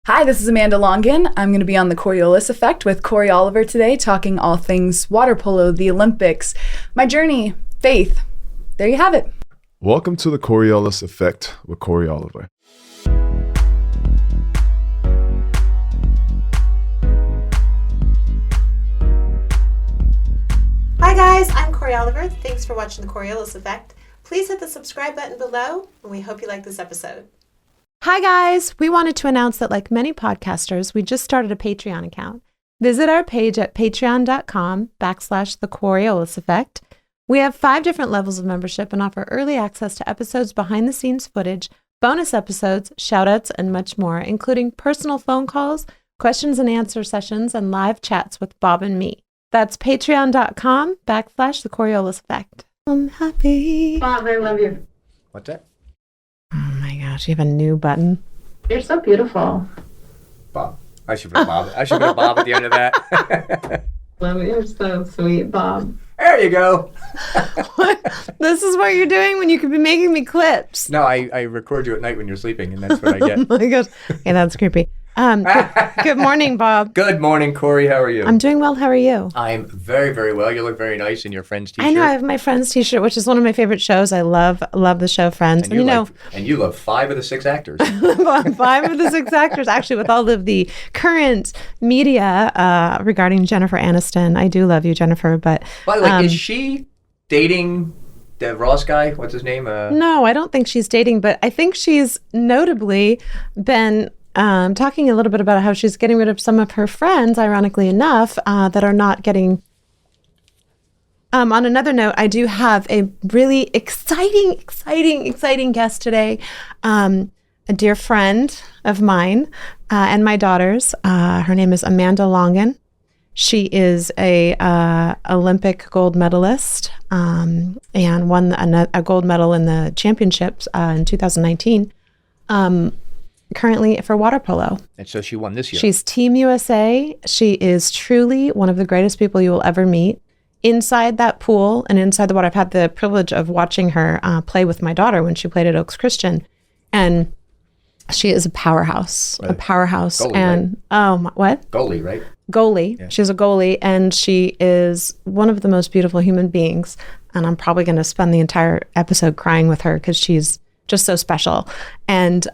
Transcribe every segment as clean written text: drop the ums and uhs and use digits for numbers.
Hi, this is Amanda Longan. I'm going to be on the Coriolis Effect with Cory Oliver today, talking all things water polo, the Olympics, my journey, faith. There you have it. Welcome to the Coriolis Effect with Cory Oliver. Hi guys, I'm Cory Oliver. Thanks for watching the Coriolis Effect. Please hit the subscribe button below, and we hope you like this episode. Hi guys, we wanted to announce that like many podcasters, we just started a Patreon account. Visit our page at patreon.com/the Coriolis Effect. We have 5 different levels of membership and offer early access to episodes, behind the scenes footage, bonus episodes, shoutouts, and much more, including personal phone calls, questions and answer sessions, and live chats with Bob and me. That's patreon.com/the Coriolis Effect. I'm happy. Bob, I love you. What's that? Oh my gosh, you have a new button. You're so beautiful. Bob. I should put Bob. I should put a Bob at the end of that. Love you. You're so sweet, Bob. There you go. This is what you're doing when you could be making me clips. No, I record you at night when you're sleeping, and that's what I get. Oh my gosh. Okay, that's creepy. Good morning, Bob. Good morning, Cory. How are you? I'm doing well. How are you? I'm very, very well. You look very nice in your Friends t-shirt. I know. I have my Friends t-shirt, which is one of my favorite shows. I love the show Friends. And you love 5 of the 6 actors. 5 of the 6 actors, actually, with all of the current media regarding Jennifer Aniston. I do love you, Jennifer. But by the way, is she dating the Ross guy? What's his name? No, I don't think she's dating, but I think she's notably been talking a little bit about how she's getting rid of some of her friends, ironically enough, that are not getting... on another note, I do have a really exciting guest today. A dear friend of mine and my daughter's. Her name is Amanda Longan. She is a Olympic gold medalist and won a gold medal in the championships in 2019. Currently for water polo. And so she won this year. She's Team USA. She is truly one of the greatest people you will ever meet. Inside that pool and inside the water, I've had the privilege of watching her play with my daughter when she played at Oaks Christian. And she is a powerhouse, right. A powerhouse. Goalie, and right? What? Goalie, right? Goalie. Yeah. She's a goalie, and she is one of the most beautiful human beings. And I'm probably going to spend the entire episode crying with her because she's just so special. And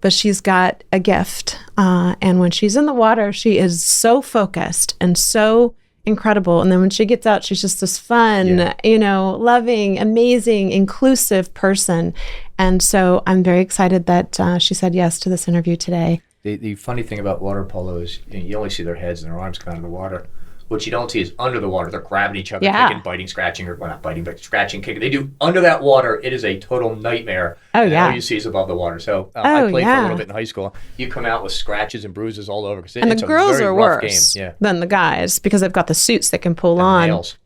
but she's got a gift. And when she's in the water, she is so focused and so incredible. And then when she gets out, she's just this fun, loving, amazing, inclusive person. And so I'm very excited that she said yes to this interview today. The funny thing about water polo is you only see their heads and their arms come out of the water. What you don't see is under the water. They're grabbing each other, kicking, biting, scratching, or well, not biting, but scratching, kicking. They do under that water. It is a total nightmare. Oh, and yeah. all you see is above the water. So I played for a little bit in high school. You come out with scratches and bruises all over. And it's the girls a very are rough worse game. Yeah. than the guys because they've got the suits that can pull And on. nails.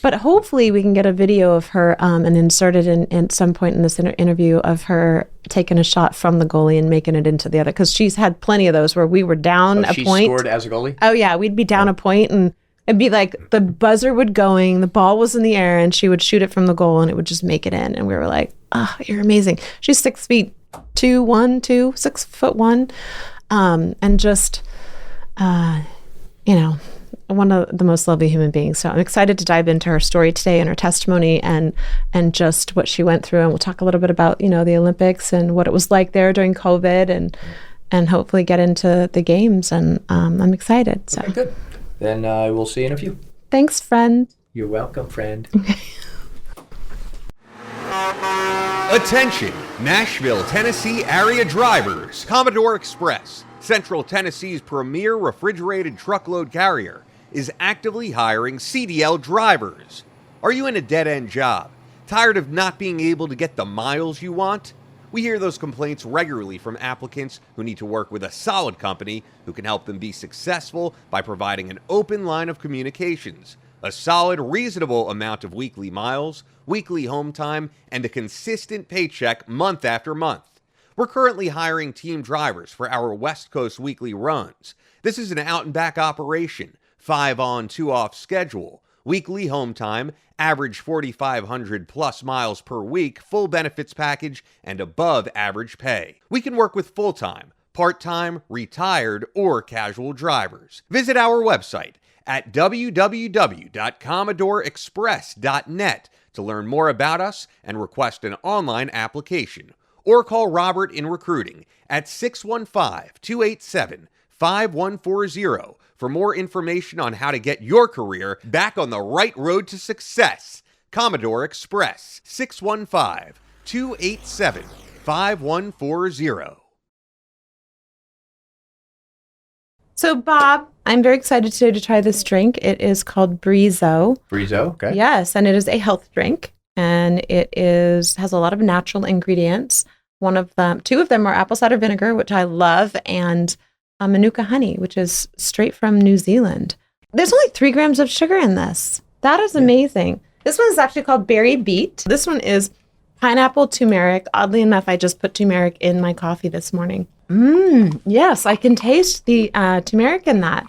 But hopefully we can get a video of her and insert it in at some point in this interview of her taking a shot from the goalie and making it into the other. Because she's had plenty of those where we were down a she point. Scored as a goalie? Oh, yeah. We'd be down a point and it'd be like the buzzer would going, the ball was in the air, and she would shoot it from the goal and it would just make it in. And we were like, oh, you're amazing. She's 6'2", 6'1", and just, one of the most lovely human beings. So I'm excited to dive into her story today and her testimony and just what she went through. And we'll talk a little bit about, the Olympics and what it was like there during COVID and hopefully get into the games. And I'm excited. So Okay, good. Then we'll see you in a few. Thanks, friend. You're welcome, friend. Attention, Nashville, Tennessee area drivers. Commodore Express, Central Tennessee's premier refrigerated truckload carrier, is actively hiring CDL drivers. Are you in a dead-end job? Tired of not being able to get the miles you want? We hear those complaints regularly from applicants who need to work with a solid company who can help them be successful by providing an open line of communications, a solid, reasonable amount of weekly miles, weekly home time, and a consistent paycheck month after month. We're currently hiring team drivers for our West Coast weekly runs. This is an out-and-back operation, 5 on, 2 off schedule, weekly home time, average 4,500 plus miles per week, full benefits package, and above average pay. We can work with full-time, part-time, retired, or casual drivers. Visit our website at www.commodoreexpress.net to learn more about us and request an online application. Or call Robert in recruiting at 615-287-5140 for more information on how to get your career back on the right road to success. Commodore Express, 615-287-5140. So, Bob, I'm very excited today to try this drink. It is called Brizo. Brizo, okay. Yes, and it is a health drink, and has a lot of natural ingredients. Two of them are apple cider vinegar, which I love, and Manuka honey, which is straight from New Zealand. There's only 3 grams of sugar in this. That is amazing. This one is actually called Berry Beet. This one is pineapple turmeric. Oddly enough, I just put turmeric in my coffee this morning. Yes, I can taste the turmeric in that.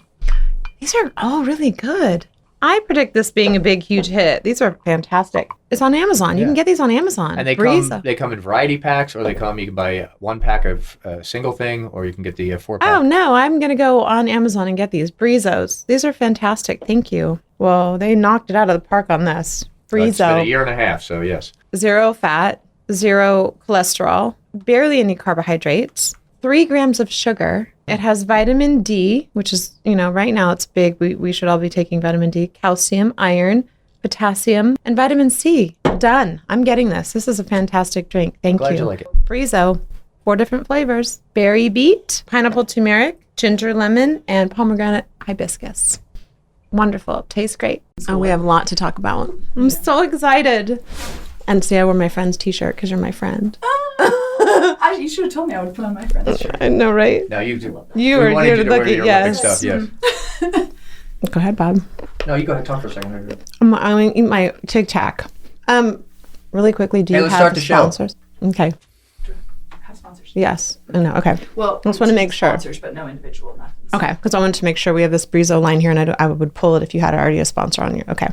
These are all really good. I predict this being a big, huge hit. These are fantastic. It's on Amazon. You can get these on Amazon. And they come in variety packs, or you can buy 1 pack of a single thing, or you can get the 4 pack. Oh, no, I'm going to go on Amazon and get these. Brizos. These are fantastic. Thank you. Well, they knocked it out of the park on this. Brizo. It's been a year and a half, so yes. 0 fat, 0 cholesterol, barely any carbohydrates, 3 grams of sugar. It has vitamin D, which is, right now it's big. We should all be taking vitamin D, calcium, iron, potassium, and vitamin C. Done. I'm getting this. This is a fantastic drink. Thank you. Glad you like it. Brizo, 4 different flavors. Berry beet, pineapple turmeric, ginger lemon, and pomegranate hibiscus. Wonderful. Tastes great. Oh, we have a lot to talk about. I'm so excited. And see, I wore my friend's t-shirt because you're my friend. You should have told me I would put on my friend's shirt. I know, right? Now you do. You are here to look at, yes. Stuff, yes. Go ahead, Bob. No, you go ahead. Talk for a second. I'm going to eat my Tic Tac. Really quickly, do you let's have start the sponsors? Show. Okay. Have sponsors. Yes. No. Okay. Well, I just want to make sure. Sponsors, but no individual. Nothing. Okay, because I wanted to make sure we have this Brizo line here, and I would pull it if you had already a sponsor on you. Okay.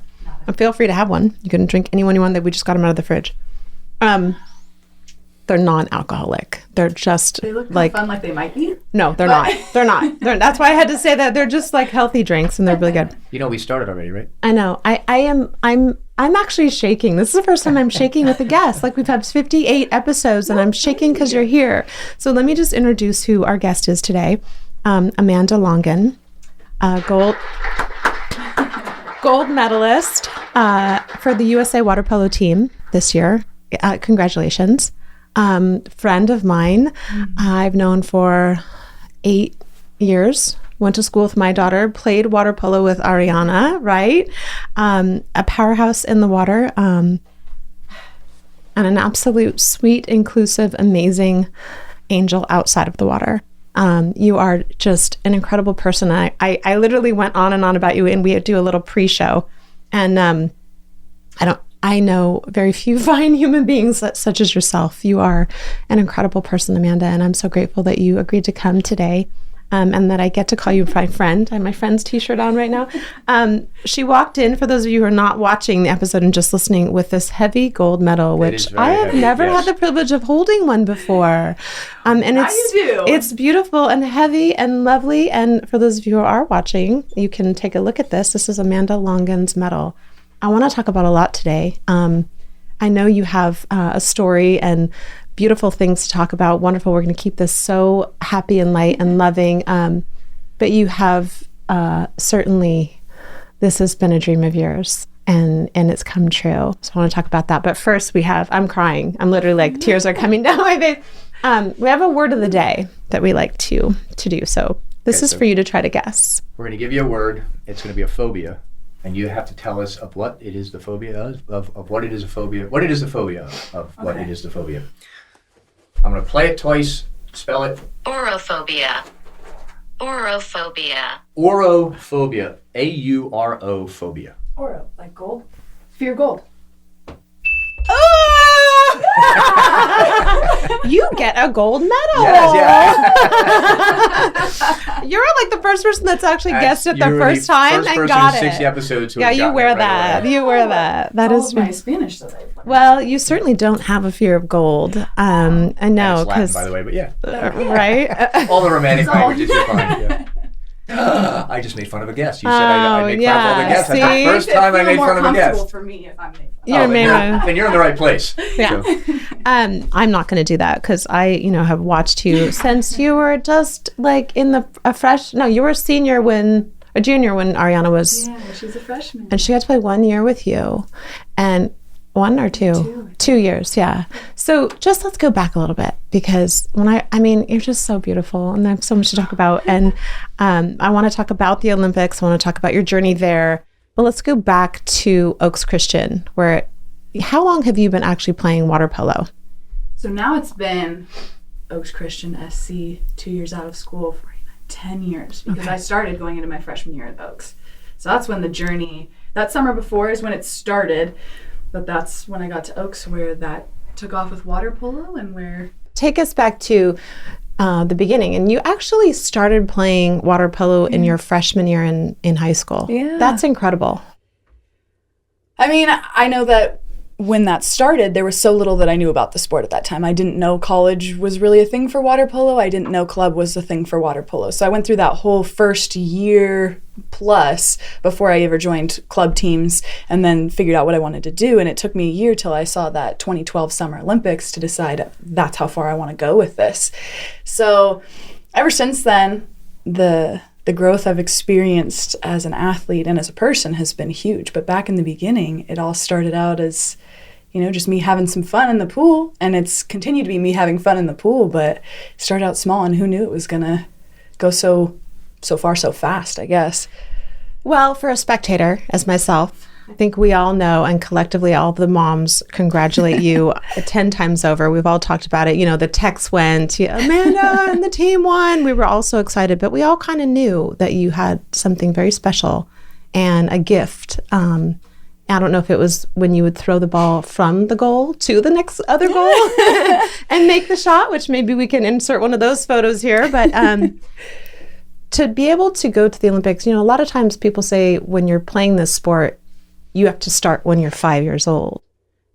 And feel free to have one. You can drink any one you want. That we just got them out of the fridge. They're non-alcoholic. They're just they look like fun, like they might be. No, they're not. They're not. That's why I had to say that. They're just like healthy drinks, and they're really good. We started already, right? I know. I'm actually shaking. This is the first time I'm shaking with a guest. Like, we've had 58 episodes, and I'm shaking because you're here. So let me just introduce who our guest is today. Amanda Longan, gold medalist for the USA Water Polo team this year. Congratulations. Friend of mine, I've known for 8 years. Went to school with my daughter, played water polo with Ariana, right? A powerhouse in the water, and an absolute sweet, inclusive, amazing angel outside of the water. You are just an incredible person. I literally went on and on about you, and we do a little pre-show, and I know very few fine human beings such as yourself. You are an incredible person, Amanda, and I'm so grateful that you agreed to come today, and that I get to call you my friend. I have my friend's t-shirt on right now. She walked in, for those of you who are not watching the episode and just listening, with this heavy gold medal, which I have never had the privilege of holding one before. And it's beautiful and heavy and lovely. And for those of you who are watching, you can take a look at this. This is Amanda Longan's medal. I want to talk about a lot today. I know you have a story and beautiful things to talk about. Wonderful. We're going to keep this so happy and light and loving. But you have certainly, this has been a dream of yours, and it's come true. So I want to talk about that. But first I'm crying. I'm literally like, tears are coming down my face. We have a word of the day that we like to do. So this is for you to try to guess. We're going to give you a word. It's going to be a phobia. And you have to tell us of what it is the phobia of what it is a phobia, what it is the phobia of what it is the phobia. I'm going to play it twice, spell it. Orophobia. Orophobia. Orophobia. A-U-R-O phobia. Oro, like gold. Fear gold. You get a gold medal. Yes, yeah. You're like the first person that's actually guessed it the first time and got it. 60 episodes. Yeah, you wear that. You wear that. That is my Spanish that I've Well, you certainly don't have a fear of gold. I know, That's Latin, because by the way, but yeah. right. All the romantic languages are fine. Yeah. I just made fun of a guest. You said I make fun of all the guests. That's the first time I made fun of a guest. For me, if I'm making fun. You're then you're in the right place. Yeah. So. I'm not going to do that because I, have watched you since you were just like you were a junior when Ariana was. Yeah, she's a freshman. And she got to play 1 year with you. And 1 or 2? 2 years, yeah. So just let's go back a little bit because you're just so beautiful and there's so much to talk about. And I want to talk about the Olympics. I want to talk about your journey there. But let's go back to Oaks Christian, how long have you been actually playing water polo? So now it's been Oaks Christian SC, 2 years out of school for 10 years because I started going into my freshman year at Oaks. So that's when the journey, that summer before is when it started. But that's when I got to Oaks where that took off with water polo and where... Take us back to the beginning. And you actually started playing water polo in your freshman year in high school. Yeah. That's incredible. I know that when that started, there was so little that I knew about the sport at that time. I didn't know college was really a thing for water polo. I didn't know club was a thing for water polo. So I went through that whole first year plus before I ever joined club teams and then figured out what I wanted to do. And it took me a year till I saw that 2012 Summer Olympics to decide that's how far I want to go with this. So ever since then, the growth I've experienced as an athlete and as a person has been huge. But back in the beginning, it all started out as, just me having some fun in the pool. And it's continued to be me having fun in the pool, but it started out small and who knew it was going to go so far so fast, I guess. Well, for a spectator, as myself, I think we all know, and collectively all the moms congratulate you 10 times over. We've all talked about it. The texts went, Amanda and the team won. We were all so excited, but we all kind of knew that you had something very special and a gift. I don't know if it was when you would throw the ball from the goal to the next other goal and make the shot, which maybe we can insert one of those photos here. But to be able to go to the Olympics, a lot of times people say when you're playing this sport, you have to start when you're 5 years old.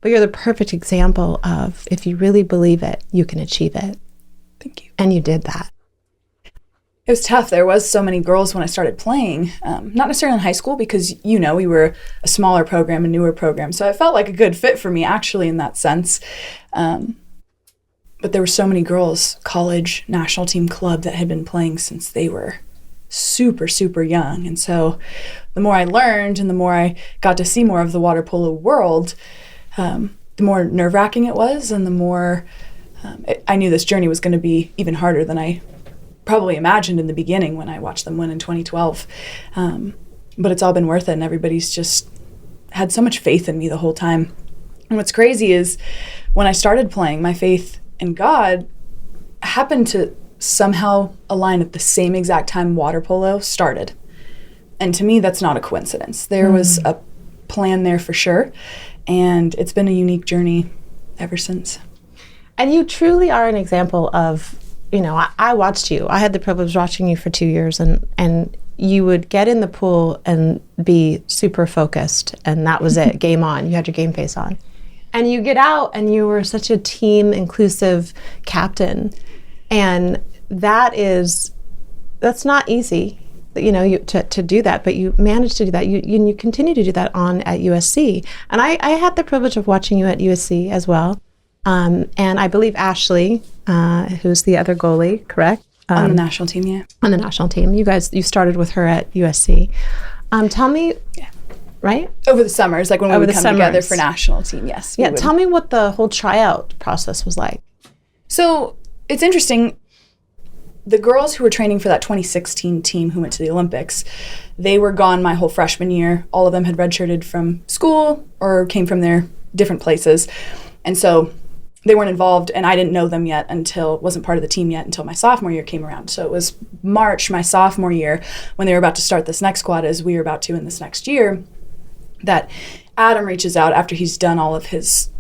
But you're the perfect example of if you really believe it, you can achieve it. Thank you. And you did that. It was tough. There was so many girls when I started playing, not necessarily in high school because, we were a smaller program, a newer program. So it felt like a good fit for me actually in that sense. But there were so many girls, college, national team club that had been playing since they were super, super young. And so the more I learned and the more I got to see more of the water polo world, the more nerve-wracking it was and the more I knew this journey was going to be even harder than I probably imagined in the beginning when I watched them win in 2012. But it's all been worth it and everybody's just had so much faith in me the whole time. And what's crazy is when I started playing, my faith in God happened to somehow align at the same exact time water polo started. And to me, that's not a coincidence. There was a plan there for sure. And it's been a unique journey ever since. And you truly are an example of, I watched you. I had the privilege of watching you for 2 years and you would get in the pool and be super focused and that was it, game on. You had your game face on. And you get out and you were such a team inclusive captain. And that's not easy, to do that, but you managed to do that. You continue to do that at USC. And I had the privilege of watching you at USC as well. And I believe Ashley, who's the other goalie, correct? On the national team, yeah. On the national team. You started with her at USC. Tell me, yeah. Right? Over the summers, like when we would come together for national team, yes. Yeah, tell me what the whole tryout process was like. So it's interesting. The girls who were training for that 2016 team who went to the Olympics, they were gone my whole freshman year. All of them had redshirted from school or came from their different places. And so they weren't involved, and I didn't know them yet wasn't part of the team yet until my sophomore year came around. So it was March, my sophomore year, when they were about to start this next squad, as we were about to in this next year, that Adam reaches out after he's done all of his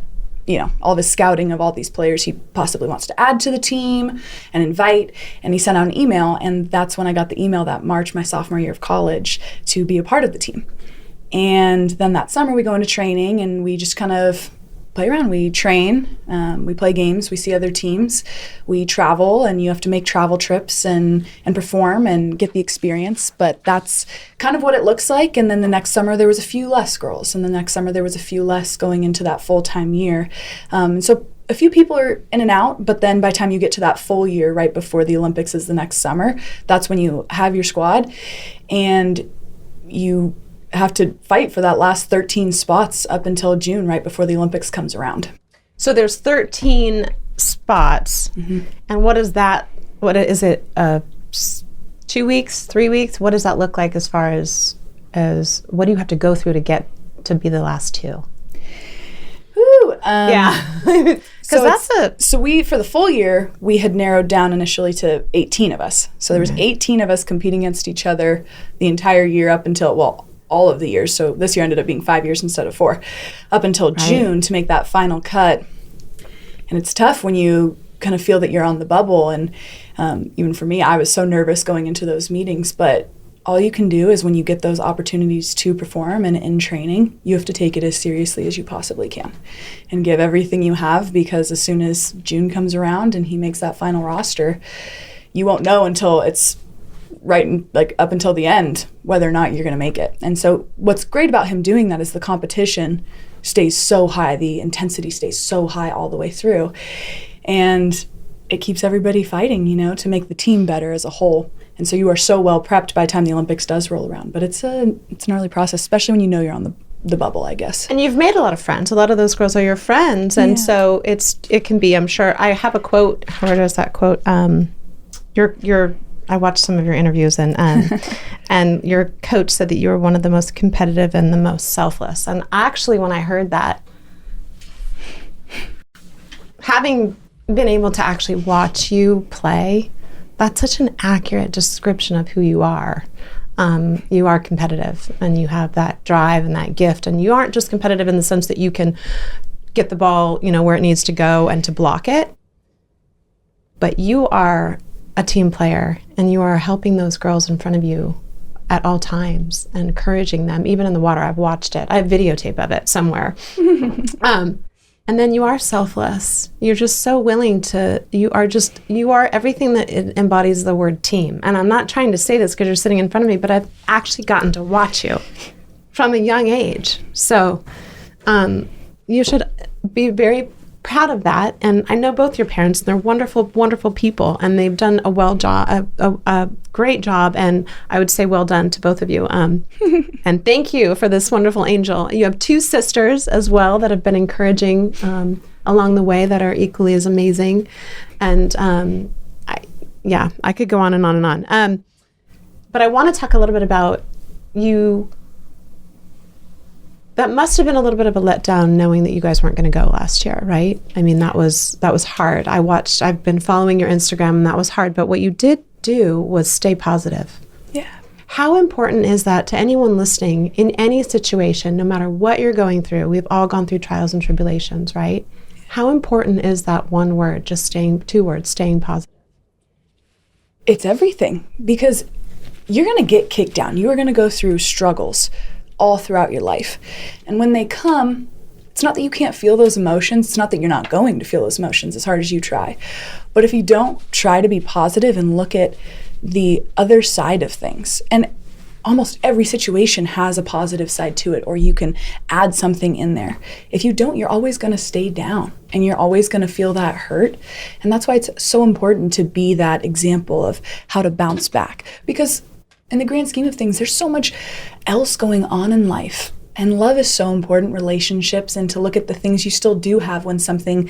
scouting of all these players he possibly wants to add to the team and invite, and he sent out an email, and that's when I got the email that March, my sophomore year of college, to be a part of the team. And then that summer we go into training, and we just kind of play around. We train, we play games, we see other teams, we travel, and you have to make travel trips and perform and get the experience. But that's kind of what it looks like. And then the next summer there was a few less girls, and the next summer there was a few less going into that full-time year. So a few people are in and out, but then by the time you get to that full year right before the Olympics is the next summer, that's when you have your squad, and you have to fight for that last 13 spots up until June, right before the Olympics comes around. So there's 13 spots. And what is that? What is it? 2 weeks, 3 weeks? What does that look like as far as what do you have to go through to get to be the last two? Woo, Yeah. So we, for the full year, we had narrowed down initially to 18 of us. So there was 18 of us competing against each other the entire year up until, well, all of the years. So this year ended up being 5 years instead of 4, up until June to make that final cut. And it's tough when you kind of feel that you're on the bubble. And even for me, I was so nervous going into those meetings. But all you can do is when you get those opportunities to perform and in training, you have to take it as seriously as you possibly can and give everything you have, because as soon as June comes around and he makes that final roster, you won't know until it's up until the end whether or not you're going to make it. And so what's great about him doing that is the competition stays so high, the intensity stays so high all the way through, and it keeps everybody fighting, to make the team better as a whole. And so you are so well prepped by the time the Olympics does roll around. But it's an early process, especially when you're on the bubble, I guess. And you've made a lot of friends. A lot of those girls are your friends, and so it can be. I'm sure. I have a quote. Where is that quote? I watched some of your interviews, and and your coach said that you were one of the most competitive and the most selfless. And actually, when I heard that, having been able to actually watch you play, that's such an accurate description of who you are. You are competitive, and you have that drive and that gift, and you aren't just competitive in the sense that you can get the ball, where it needs to go and to block it, but you are a team player, and you are helping those girls in front of you at all times and encouraging them, even in the water. I've watched it. I have videotape of it somewhere. And then you are selfless. You're just so willing to, you are everything that embodies the word team. And I'm not trying to say this because you're sitting in front of me, but I've actually gotten to watch you from a young age. So you should be very proud of that. And I know both your parents, they're wonderful, wonderful people, and they've done a great job, and I would say well done to both of you. And thank you for this wonderful angel. You have 2 sisters as well that have been encouraging along the way, that are equally as amazing. And I could go on and on and on. But I want to talk a little bit about you. That must have been a little bit of a letdown, knowing that you guys weren't going to go last year, right? I mean, that was hard. I've been following your Instagram, and that was hard. But what you did do was stay positive. Yeah. How important is that to anyone listening in any situation, no matter what you're going through? We've all gone through trials and tribulations, right? How important is that one word, just 2 words, staying positive? It's everything, because you're going to get kicked down. You are going to go through struggles all throughout your life. And when they come, it's not that you can't feel those emotions. It's not that you're not going to feel those emotions as hard as you try. But if you don't try to be positive and look at the other side of things, and almost every situation has a positive side to it, or you can add something in there. If you don't, you're always going to stay down, and you're always going to feel that hurt. And that's why it's so important to be that example of how to bounce back. Because in the grand scheme of things, there's so much else going on in life. And love is so important, relationships, and to look at the things you still do have when something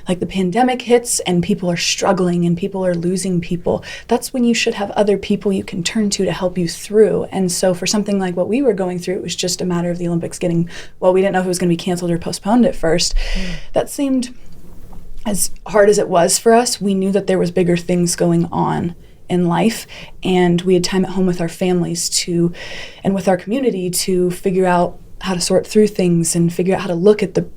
like the pandemic hits and people are struggling and people are losing people. That's when you should have other people you can turn to help you through. And so for something like what we were going through, it was just a matter of the Olympics we didn't know if it was going to be canceled or postponed at first. That seemed, as hard as it was for us, we knew that there was bigger things going on in life, and we had time at home with our families and with our community to figure out how to sort through things and figure out how to look at the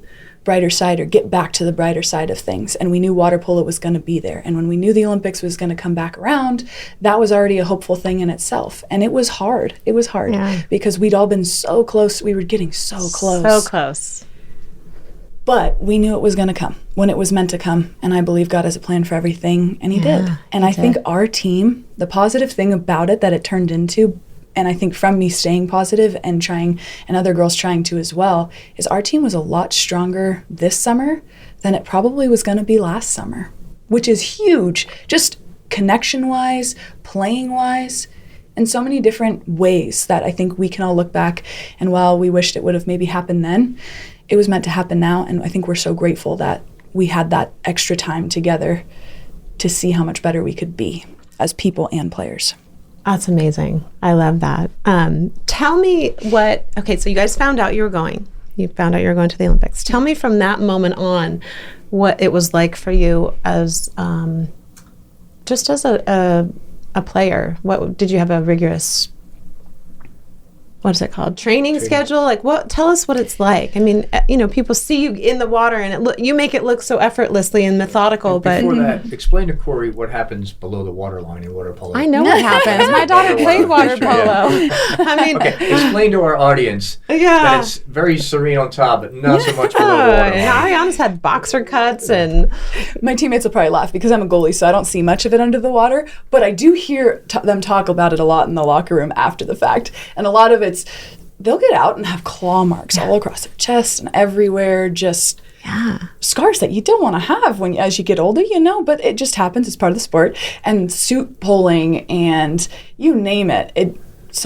brighter side, or get back to the brighter side of things. And we knew water polo was going to be there. And when we knew the Olympics was going to come back around, that was already a hopeful thing in itself. And it was hard. It was hard because we'd all been so close. We were getting so close. So close. But we knew it was going to come when it was meant to come. And I believe God has a plan for everything. And he did. And I think our team, the positive thing about it that it turned into, and I think from me staying positive and trying, and other girls trying to as well, is our team was a lot stronger this summer than it probably was going to be last summer, which is huge. Just connection-wise, playing-wise, in so many different ways that I think we can all look back. And while we wished it would have maybe happened then, it was meant to happen now, and I think we're so grateful that we had that extra time together to see how much better we could be as people and players. That's amazing. I love that. Tell me okay, so you guys found out you were going. You found out you were going to the Olympics. Tell me from that moment on what it was like for you as, just as a player. What did you have a rigorous, what is it called? Training schedule? Like tell us what it's like. I mean, people see you in the water and you make it look so effortlessly and methodical, but before that, explain to Cory what happens below the water line in water polo. I know what happens. My daughter played water polo. I mean, explain to our audience that it's very serene on top, but not so much below the water line. Ionic had boxer cuts and my teammates will probably laugh because I'm a goalie, so I don't see much of it under the water, but I do hear them talk about it a lot in the locker room after the fact. And a lot of they'll get out and have claw marks all across their chest and everywhere, just scars that you don't want to have as you get older, but it just happens. It's part of the sport. And suit pulling and you name it.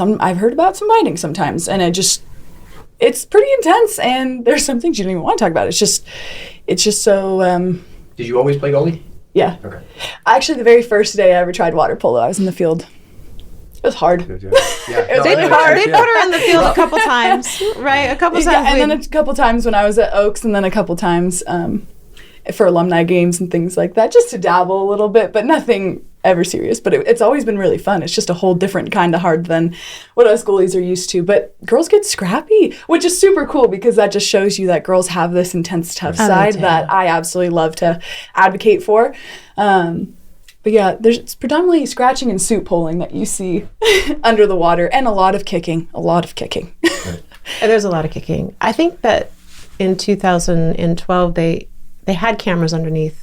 I've heard about some biting sometimes, and it's pretty intense, and there's some things you don't even want to talk about. It's just so... Did you always play goalie? Yeah. Okay. Actually, the very first day I ever tried water polo, I was in the field. It was hard. Yeah. It was really hard. They put her in the field a couple times, right? A couple times. Yeah, and then a couple times when I was at Oaks, and then a couple times for alumni games and things like that, just to dabble a little bit, but nothing ever serious. But it's always been really fun. It's just a whole different kind of hard than what us goalies are used to. But girls get scrappy, which is super cool because that just shows you that girls have this intense, tough side that I absolutely love to advocate for. But yeah, it's predominantly scratching and suit pulling that you see under the water, and a lot of kicking. And there's a lot of kicking. I think that in 2012, they had cameras underneath.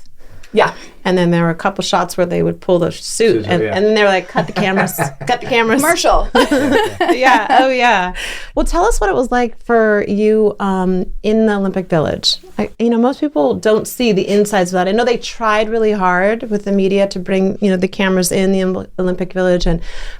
Yeah. And then there were a couple shots where they would pull the suit, and then they were like, cut the cameras. Commercial. Yeah. Oh, yeah. Well, tell us what it was like for you in the Olympic Village. Most people don't see the insides of that. I know they tried really hard with the media to bring, the cameras in the Olympic Village,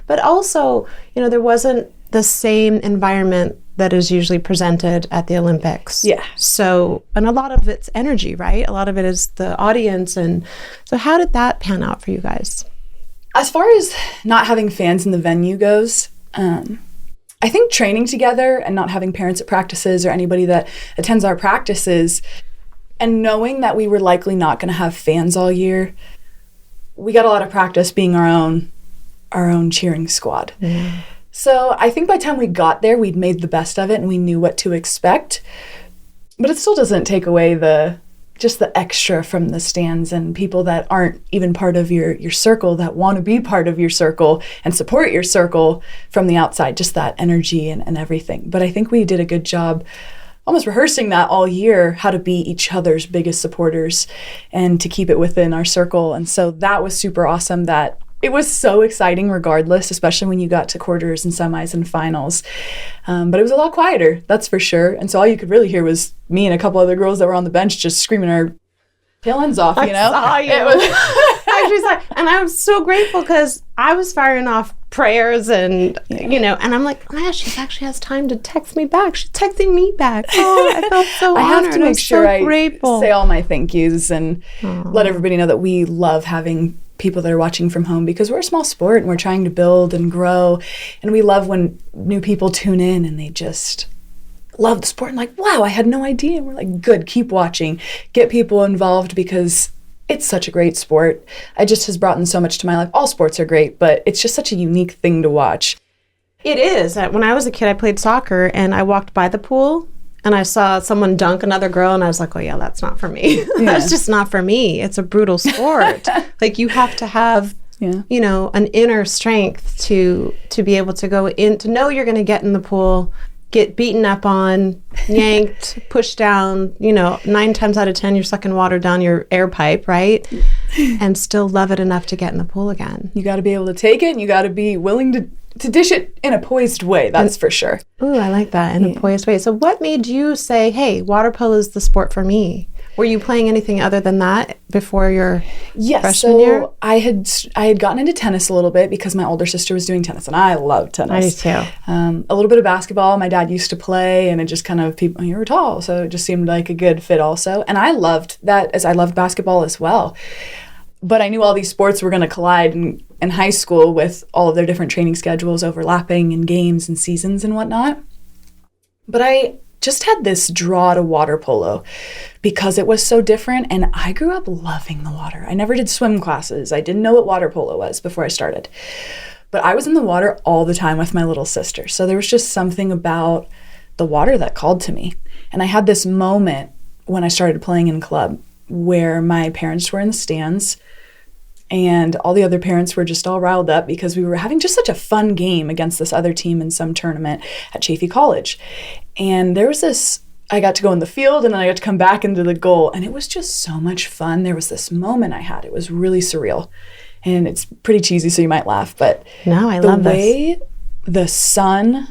but also, there wasn't the same environment that is usually presented at the Olympics. Yeah. So, and a lot of it's energy, right? A lot of it is the audience. And so how did that pan out for you guys? As far as not having fans in the venue goes, I think training together and not having parents at practices or anybody that attends our practices, and knowing that we were likely not going to have fans all year, we got a lot of practice being our own cheering squad. Mm. So I think by the time we got there, we'd made the best of it and we knew what to expect. But it still doesn't take away the extra from the stands and people that aren't even part of your circle that want to be part of your circle and support your circle from the outside, just that energy and everything. But I think we did a good job almost rehearsing that all year, how to be each other's biggest supporters and to keep it within our circle. And so that was super awesome. That it was so exciting regardless, especially when you got to quarters and semis and finals. But it was a lot quieter, that's for sure. And so all you could really hear was me and a couple other girls that were on the bench just screaming our tail ends off, I saw you. It was and I was so grateful because I was firing off prayers and, and I'm like, oh my gosh, she actually has time to text me back. She's texting me back. Oh, I felt so honored. I have to make sure I grateful. Say all my thank yous and let everybody know that we love having people that are watching from home because we're a small sport and we're trying to build and grow. And we love when new people tune in and they just love the sport and like, wow, I had no idea. And we're like, good, keep watching, get people involved because it's such a great sport. It just has brought in so much to my life. All sports are great, but it's just such a unique thing to watch. It is. When I was a kid, I played soccer and I walked by the pool and I saw someone dunk another girl and I was like, oh yeah, that's not for me. Yeah. That's just not for me. It's a brutal sport. Like you have to have, an inner strength to be able to go in, to know you're going to get in the pool get beaten up on, yanked, pushed down, 9 times out of 10, you're sucking water down your air pipe, right? And still love it enough to get in the pool again. You got to be able to take it, and you got to be willing to dish it in a poised way, that's for sure. Ooh, I like that, in a poised way. So what made you say, hey, water polo is the sport for me? Were you playing anything other than that before your freshman year? I had gotten into tennis a little bit because my older sister was doing tennis, and I love tennis. I do too. A little bit of basketball. My dad used to play, and it just kind of, you were tall, so it just seemed like a good fit also. And I loved that, as I loved basketball as well. But I knew all these sports were going to collide in high school with all of their different training schedules overlapping and games and seasons and whatnot. But I just had this draw to water polo because it was so different, and I grew up loving the water. I never did swim classes. I didn't know what water polo was before I started. But I was in the water all the time with my little sister. So there was just something about the water that called to me. And I had this moment when I started playing in club where my parents were in the stands and all the other parents were just all riled up because we were having just such a fun game against this other team in some tournament at Chaffey College. And there was this, I got to go in the field and then I got to come back into the goal, and it was just so much fun. There was this moment I had. It was really surreal. And it's pretty cheesy, so you might laugh, but no, I love this. The way the sun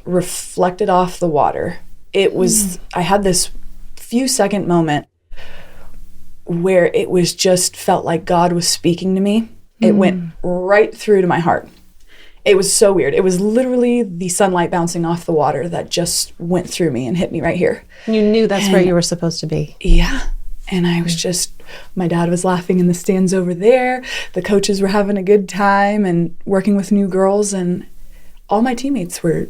reflected off the water, it was, I had this few second moment where it was just felt like God was speaking to me. It went right through to my heart. It was so weird. It was literally the sunlight bouncing off the water that just went through me and hit me right here. You knew that's where you were supposed to be. Yeah. And I was just, my dad was laughing in the stands over there. The coaches were having a good time and working with new girls, and all my teammates were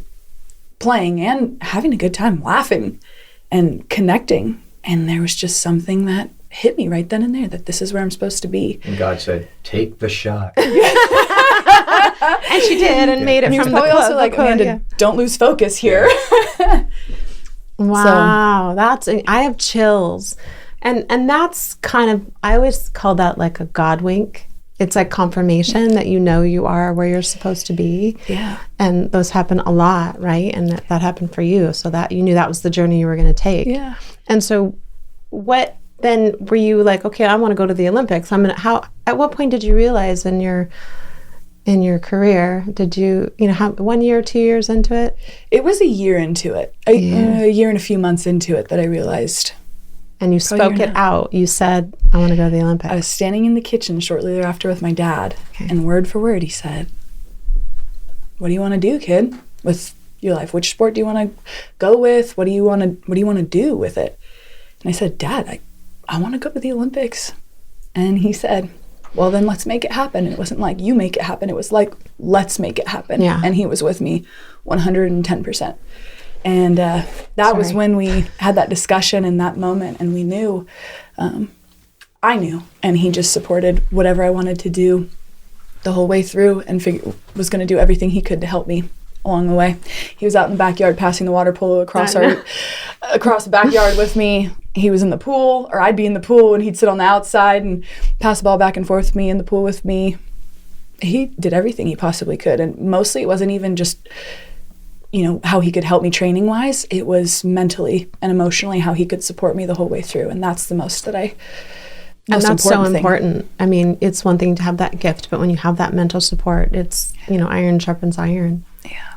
playing and having a good time, laughing and connecting. And there was just something that hit me right then and there, that this is where I'm supposed to be. And God said, take the shot. And she did, and made it from the club. Also like, Amanda, don't lose focus here. Wow, I have chills. And that's kind of, I always call that like a God wink. It's like confirmation that you are where you're supposed to be. Yeah. And those happen a lot, right? And that happened for you, so that you knew that was the journey you were going to take. Yeah. And so what then were you like, okay, I want to go to the Olympics. At what point did you realize in your career, did you how 1 year, 2 years into it? It was a year into it. A year and a few months into it that I realized. And you spoke it out. You said, I want to go to the Olympics. I was standing in the kitchen shortly thereafter with my dad, and word for word he said, what do you want to do, kid, with your life? Which sport do you want to go with? What do you want to do with it? And I said, Dad, I want to go to the Olympics. And he said, well, then let's make it happen. And it wasn't like, you make it happen. It was like, let's make it happen. Yeah. And he was with me 110%. And that was when we had that discussion in that moment, and we knew, I knew, and he just supported whatever I wanted to do the whole way through, and was going to do everything he could to help me along the way. He was out in the backyard passing the water polo across the backyard with me. He was in the pool, or I'd be in the pool, and he'd sit on the outside and pass the ball back and forth with me in the pool with me. He did everything he possibly could, and mostly it wasn't even just how he could help me training wise. It was mentally and emotionally how he could support me the whole way through. And that's the most so important. I mean, it's one thing to have that gift, but when you have that mental support, it's, iron sharpens iron. Yeah.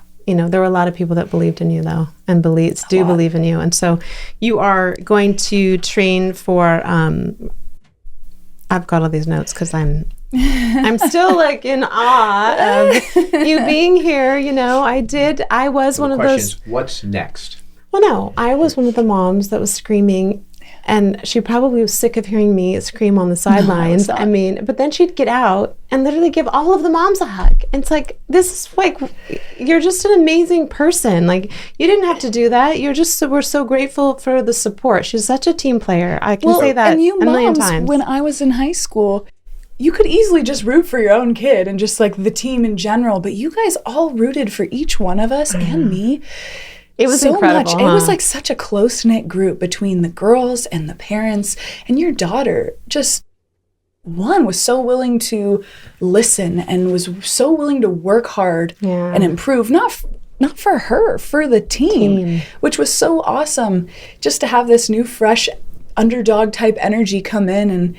There were a lot of people that believed in you though, and believe in you. And so you are going to train for, I've got all these notes because I'm still like in awe of you being here. I was one of those. What's next? Well, no, I was one of the moms that was screaming, and she probably was sick of hearing me scream on the sidelines. But then she'd get out and literally give all of the moms a hug. And it's like, this is like, you're just an amazing person. Like, you didn't have to do that. We're so grateful for the support. She's such a team player. I can say that and you a million moms, times. When I was in high school, you could easily just root for your own kid and just like the team in general, but you guys all rooted for each one of us and me. It was so incredible. Much. It was like such a close-knit group between the girls and the parents, and your daughter just, was so willing to listen and was so willing to work hard and improve, not not for her, for the team, which was so awesome just to have this new, fresh underdog type energy come in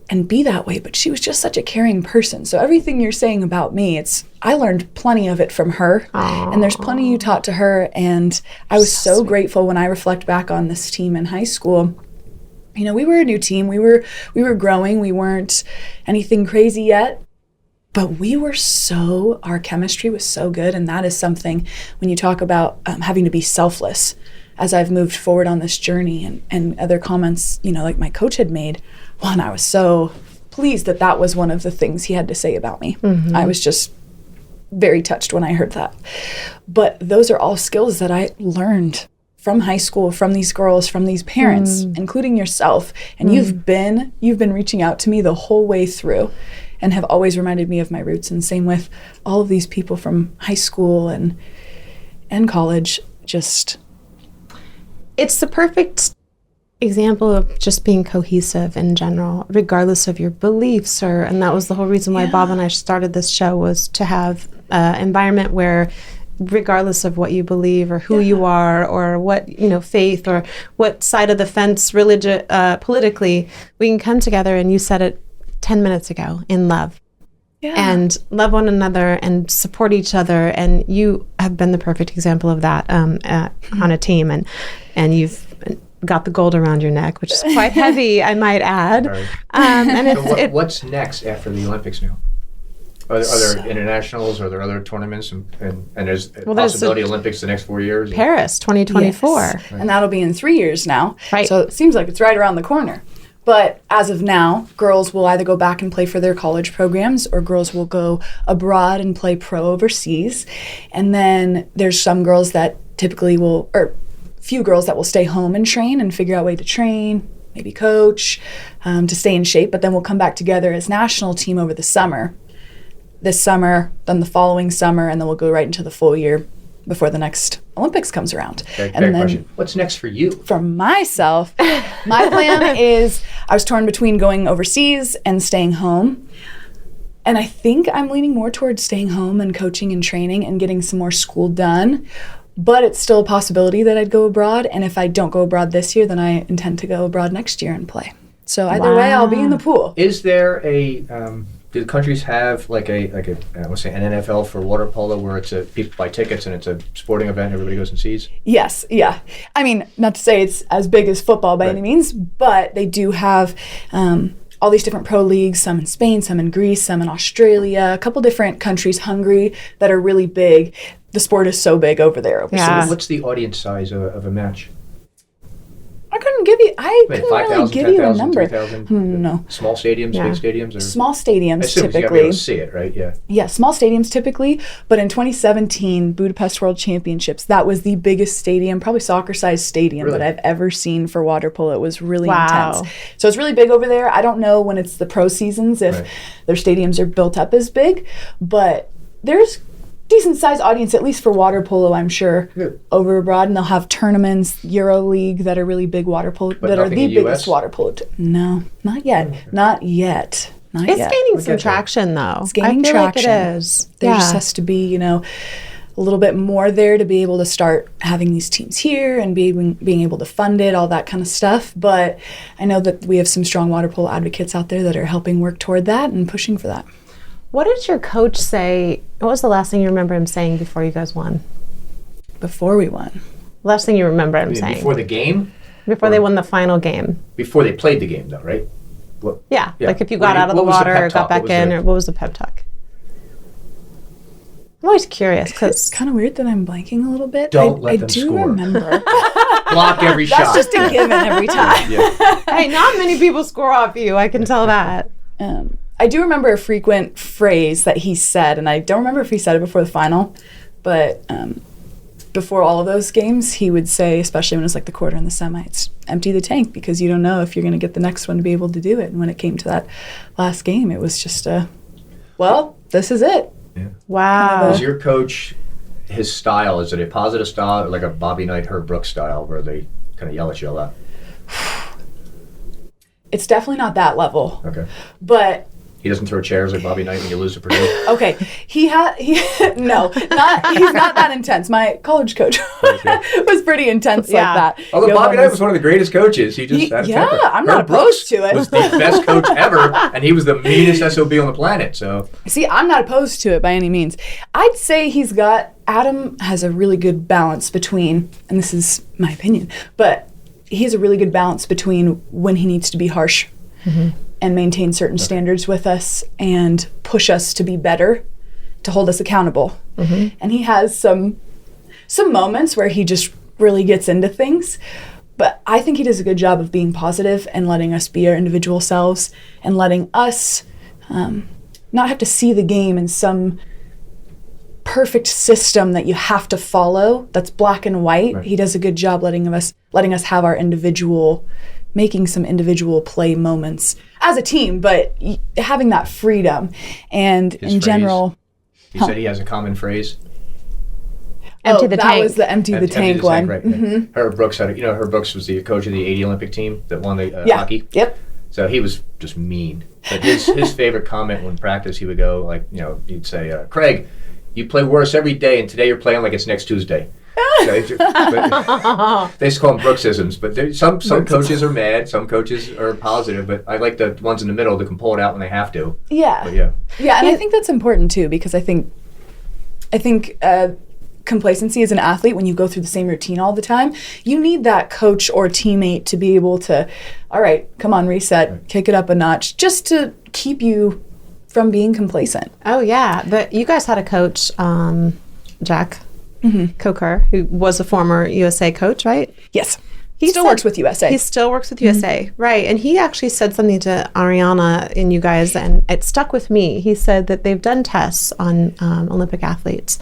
and be that way. But she was just such a caring person. So everything you're saying about me, I learned plenty of it from her. Aww. And there's plenty you taught to her. And I was so grateful when I reflect back on this team in high school. You know, we were a new team. We were growing. We weren't anything crazy yet. But our chemistry was so good. And that is something when you talk about having to be selfless as I've moved forward on this journey and other comments, you know, like my coach had made. Well, and I was so pleased that was one of the things he had to say about me. Mm-hmm. I was just very touched when I heard that. But those are all skills that I learned from high school, from these girls, from these parents, including yourself. And you've been reaching out to me the whole way through and have always reminded me of my roots. And same with all of these people from high school and college. It's the perfect example of just being cohesive in general, regardless of your beliefs. And that was the whole reason why Bob and I started this show, was to have an environment where, regardless of what you believe or who you are or what, you know, faith or what side of the fence politically, we can come together, and you said it 10 minutes ago, in love. Yeah. And love one another and support each other. And you have been the perfect example of that on a team. And you've got the gold around your neck, which is quite heavy, I might add. Right. And So what's next after the Olympics now? Are there internationals? Are there other tournaments? And there's a possibility Olympics the next 4 years? Paris 2024. Yes. And that'll be in 3 years now. Right. So it seems like it's right around the corner. But as of now, girls will either go back and play for their college programs, or girls will go abroad and play pro overseas. And then there's some girls that typically few girls that will stay home and train and figure out a way to train, maybe coach, to stay in shape. But then we'll come back together as national team over the summer. This summer, then the following summer, and then we'll go right into the full year before the next Olympics comes around. Okay, and then question. What's next for you? For myself, my plan is, I was torn between going overseas and staying home. And I think I'm leaning more towards staying home and coaching and training and getting some more school done. But it's still a possibility that I'd go abroad. And if I don't go abroad this year, then I intend to go abroad next year and play. So either way, I'll be in the pool. Is there do the countries have I want to say an NFL for water polo, where it's people buy tickets and it's a sporting event everybody goes and sees? Yes, yeah. I mean, not to say it's as big as football by any means, but they do have all these different pro leagues, some in Spain, some in Greece, some in Australia, a couple different countries, Hungary, that are really big. The sport is so big over there. Yeah. So what's the audience size of a match? I couldn't really give you a number. 3,000? No. Small stadiums, big stadiums? Or? Small stadiums, typically. You gotta be typically. able to see it, right? Yeah. Yeah, small stadiums typically. But in 2017, Budapest World Championships, that was the biggest stadium, probably soccer-sized stadium that I've ever seen for water polo. It was really intense. So it's really big over there. I don't know when it's the pro seasons if their stadiums are built up as big, but there's decent sized audience, at least for water polo, I'm sure, over abroad. And they'll have tournaments, Euro League, that are really big water polo, that are the biggest water polo. No, not yet. Okay. Not yet. It's gaining some traction, though. It's gaining traction. Like it is. There just has to be, a little bit more there to be able to start having these teams here and being able to fund it, all that kind of stuff. But I know that we have some strong water polo advocates out there that are helping work toward that and pushing for that. What did your coach say? What was the last thing you remember him saying before you guys won? Before we won? Last thing you remember him saying? Before the game? Before they won the final game. Before they played the game, though, right? Yeah, like if you got out of the water or got back in, or what was the pep talk? I'm always curious because it's kind of weird that I'm blanking a little bit. Don't let them score. I do remember. Block every shot. That's just a given every time. Hey, not many people score off you. I can tell that. I do remember a frequent phrase that he said, and I don't remember if he said it before the final, but before all of those games, he would say, especially when it was like the quarter and the semi, it's empty the tank because you don't know if you're going to get the next one to be able to do it. And when it came to that last game, it was just this is it. Yeah. Wow. Was your coach, his style, is it a positive style or like a Bobby Knight, Herb Brooks style where they kind of yell at you a lot? It's definitely not that level. Okay. But He doesn't throw chairs like Bobby Knight when you lose to Purdue. Okay, he's not that intense. My college coach was pretty intense like that. Although Bobby Knight was one of the greatest coaches, he just had a temper. I'm not opposed to it. Was the best coach ever, and he was the meanest SOB on the planet. So see, I'm not opposed to it by any means. I'd say Adam has a really good balance between, and this is my opinion, but he has a really good balance between when he needs to be harsh. Mm-hmm. And maintain certain standards with us and push us to be better, to hold us accountable. Mm-hmm. And he has some moments where he just really gets into things. But I think he does a good job of being positive and letting us be our individual selves and letting us not have to see the game in some perfect system that you have to follow that's black and white. Right. He does a good job letting us have our making some individual play moments as a team, but having that freedom. And his in phrase, general... He said he has a common phrase. Empty the tank. That was the empty the tank one. Right. Mm-hmm. Herb Brooks Herb Brooks was the coach of the '80 Olympic team that won the hockey. Yep. So he was just mean. But his favorite comment when practice, he would go he'd say, Craig, you play worse every day, and today you're playing like it's next Tuesday. They just call them Brooksisms, but some coaches are mad, some coaches are positive, but I like the ones in the middle that can pull it out when they have to. Yeah. But yeah, and I think that's important too, because I think complacency as an athlete, when you go through the same routine all the time, you need that coach or teammate to be able to, all right, come on, reset, kick it up a notch, just to keep you from being complacent. Oh yeah, but you guys had a coach, Jack. Mm-hmm. Coker, who was a former USA coach, right? Yes. He still works with USA. He still works with USA, right. And he actually said something to Ariana and you guys, and it stuck with me. He said that they've done tests on Olympic athletes,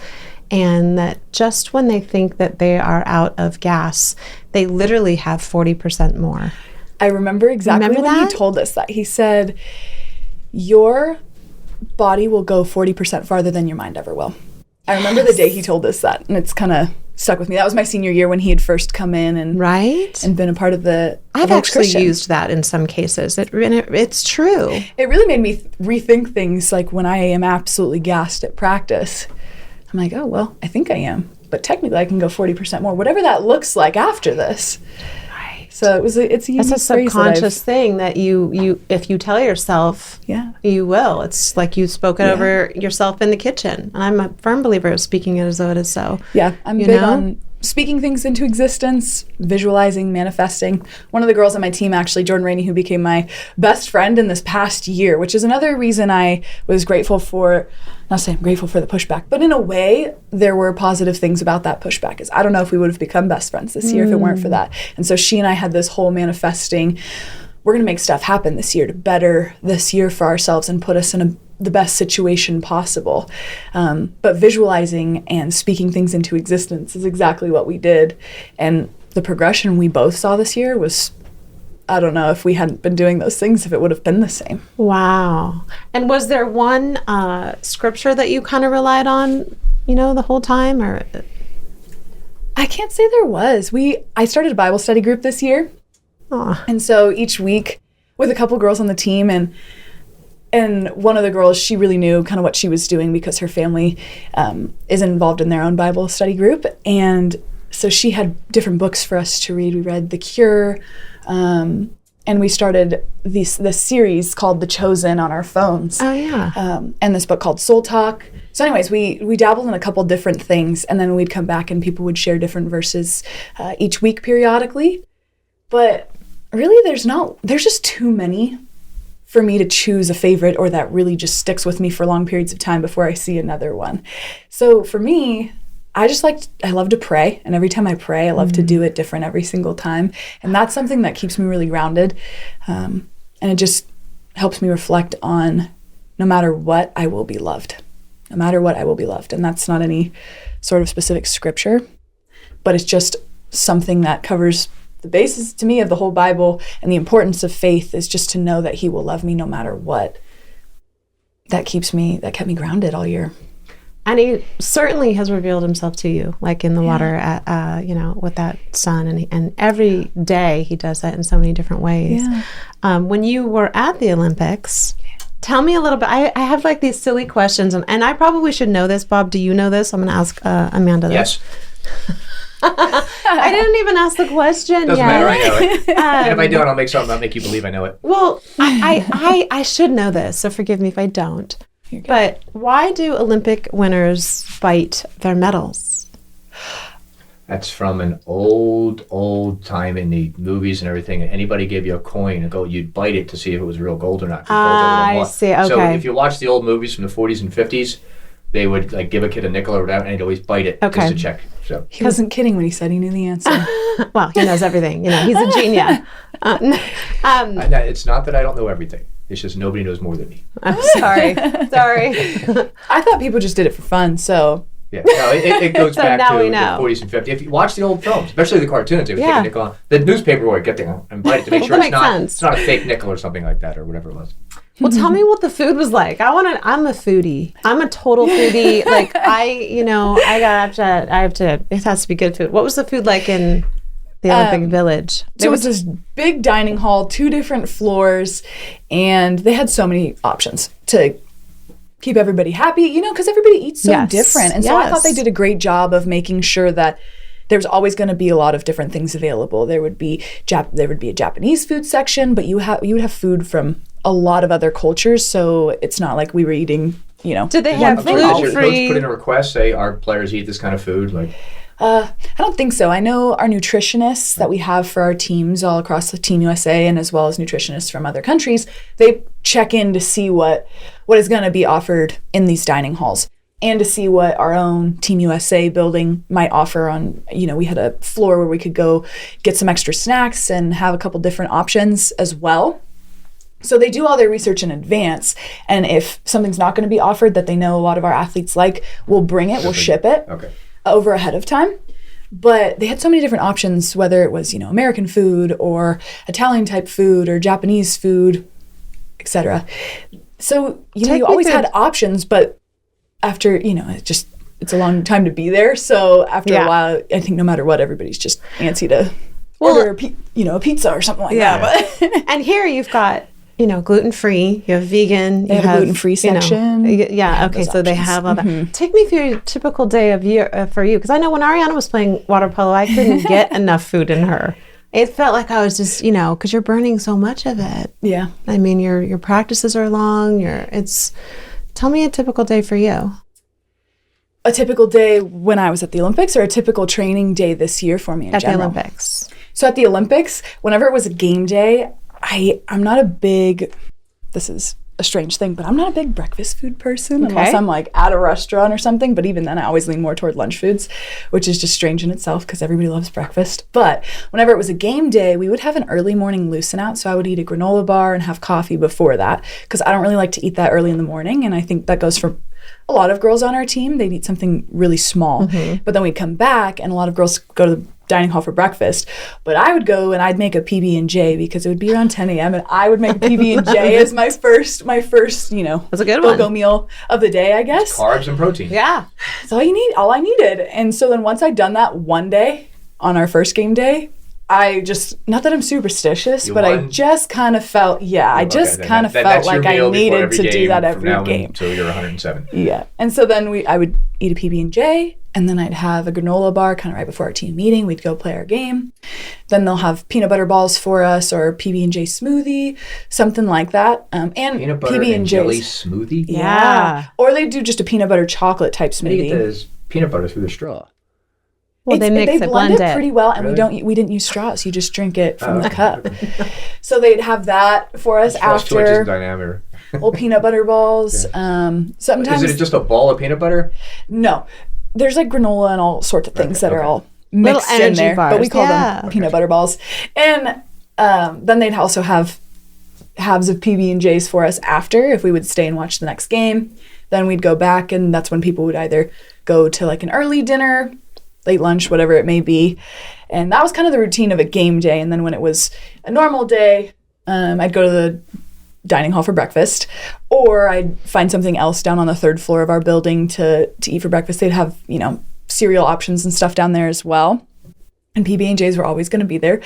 and that just when they think that they are out of gas, they literally have 40% more. I remember exactly when he told us that. He said, your body will go 40% farther than your mind ever will. I remember the day he told us that, and it's kind of stuck with me. That was my senior year when he had first come in and been a part of the. I've actually used that in some cases. It's true. It really made me rethink things, like when I am absolutely gassed at practice. I'm like, oh well, I think I am, but technically I can go 40% more, whatever that looks like after this. So it's a unique That's a subconscious thing that you if you tell yourself, you will. It's like you spoke it over yourself in the kitchen. And I'm a firm believer of speaking it as though it is so. Yeah, I'm big on speaking things into existence, visualizing, manifesting. One of the girls on my team, actually, Jordan Rainey, who became my best friend in this past year, which is another reason I was grateful for, not saying I'm grateful for the pushback, but in a way, there were positive things about that pushback. I don't know if we would have become best friends this year if it weren't for that. And so she and I had this whole manifesting, we're going to make stuff happen this year to better this year for ourselves and put us in the best situation possible. But visualizing and speaking things into existence is exactly what we did. And the progression we both saw this year was, I don't know if we hadn't been doing those things, if it would have been the same. Wow. And was there one scripture that you kind of relied on, the whole time? Or I can't say there was. I started a Bible study group this year. Aww. And so each week with a couple girls on the team, and one of the girls, she really knew kind of what she was doing because her family is involved in their own Bible study group. And so she had different books for us to read. We read The Cure, and we started this series called The Chosen on our phones. Oh, yeah. And this book called Soul Talk. So anyways, we dabbled in a couple different things, and then we'd come back and people would share different verses each week periodically. But really, there's just too many for me to choose a favorite or that really just sticks with me for long periods of time before I see another one. So for me, I love to pray. And every time I pray, I love to do it different every single time. And that's something that keeps me really grounded. And it just helps me reflect on no matter what, I will be loved. No matter what, I will be loved. And that's not any sort of specific scripture, but it's just something that covers the basis to me of the whole Bible, and the importance of faith is just to know that he will love me no matter what. That kept me grounded all year. And he certainly has revealed himself to you, like in the water, with that sun. And every day he does that in so many different ways. Yeah. When you were at the Olympics, Tell me a little bit. I have like these silly questions, and I probably should know this. Bob, do you know this? I'm going to ask Amanda this. Yes. I didn't even ask the question Doesn't yet. matter, I know it. And if I don't, I'll make you believe I know it. Well, I should know this, so forgive me if I don't. But why do Olympic winners bite their medals? That's from an old time in the movies and everything. Anybody gave you a coin and you'd bite it to see if it was real gold or not. I see. Okay. So if you watch the old movies from the 40s and 50s, they would like give a kid a nickel or whatever, and he'd always bite it just to check. So He wasn't kidding when he said he knew the answer. Well, he knows everything. He's a genius. It's not that I don't know everything. It's just nobody knows more than me. I'm sorry. I thought people just did it for fun, so... Yeah, no, it goes So back now to we know. the 40s and 50s. If you watch the old films, especially the cartoons, they would take Yeah. a nickel on. The newspaper would get there and bite it to make Well, sure that makes sense. it's not a fake nickel or something like that or whatever it was. Well, tell me what the food was like. I'm a foodie. I'm a total foodie. Like I have to. It has to be good food. What was the food like in the Olympic Village? So it was this big dining hall, 2 different floors, and they had so many options to keep everybody happy, because everybody eats so different. And so I thought they did a great job of making sure that there's always going to be a lot of different things available. There would be a Japanese food section, but you would have food from a lot of other cultures, so it's not like we were eating, Did they have Did your coach gluten-free? put in a request, say our players eat this kind of food? Like, I don't think so. I know our nutritionists that we have for our teams all across the Team USA, and as well as nutritionists from other countries, they check in to see what is going to be offered in these dining halls and to see what our own Team USA building might offer on, we had a floor where we could go get some extra snacks and have a couple different options as well. So they do all their research in advance, and if something's not going to be offered that they know a lot of our athletes like, we'll bring it, we'll ship it over ahead of time. But they had so many different options, whether it was, American food or Italian type food or Japanese food, etc. So, you always had options, but after, it's a long time to be there. So after a while, I think no matter what, everybody's just antsy to order a pizza or something like that. But And here you've got, gluten-free, you have vegan, They have a gluten-free section. Okay, so they have all that. Take me through your typical day of year for you, because I know when Ariana was playing water polo, I couldn't get enough food in her. It felt like I was just, because you're burning so much of it. Yeah. I mean, your practices are long. Tell me a typical day for you. A typical day when I was at the Olympics, or a typical training day this year for me in general? At the Olympics. So at the Olympics, whenever it was a game day, I'm not a big, this is a strange thing, but I'm not a big breakfast food person unless I'm like at a restaurant or something. But even then, I always lean more toward lunch foods, which is just strange in itself because everybody loves breakfast. But whenever it was a game day, we would have an early morning loosen out. So I would eat a granola bar and have coffee before that because I don't really like to eat that early in the morning. And I think that goes for a lot of girls on our team. They'd eat something really small. But then we'd come back and a lot of girls go to the dining hall for breakfast, but I would go and I'd make a PB&J because it would be around 10 a.m. and I would make a PB&J as my first, That's a good go one. meal of the day, I guess. carbs and protein. Yeah. That's all I needed. And so then once I'd done that one day on our first game day, I just, not that I'm superstitious, but I just kind of felt, felt like I needed to do that every game. So you're 107. Yeah. And so then I would eat a PB&J, and then I'd have a granola bar kind of right before our team meeting. We'd go play our game. Then they'll have peanut butter balls for us or PB&J smoothie, something like that. And Peanut butter PB&Js. and jelly smoothie? Yeah. Or they do just a peanut butter chocolate type How do you smoothie. get this peanut butter through the straw? Well, they mix it, blend blend it pretty well, and Really? we didn't use straws. You just drink it from the cup. So they'd have that for us Straws 2 inches in after diameter. little peanut butter balls. Sometimes Is it just a ball of peanut butter? no, there's like granola and all sorts of things that are all Little mixed in energy there, but we bars, call yeah. them peanut butter balls. And then they'd also have halves of PB&Js for us after if we would stay and watch the next game. Then we'd go back, and that's when people would either go to like an early dinner, late lunch, whatever it may be. And that was kind of the routine of a game day. And then when it was a normal day, I'd go to the dining hall for breakfast, or I'd find something else down on the 3rd floor of our building to eat for breakfast. They'd have, cereal options and stuff down there as well. And PB&Js were always going to be there.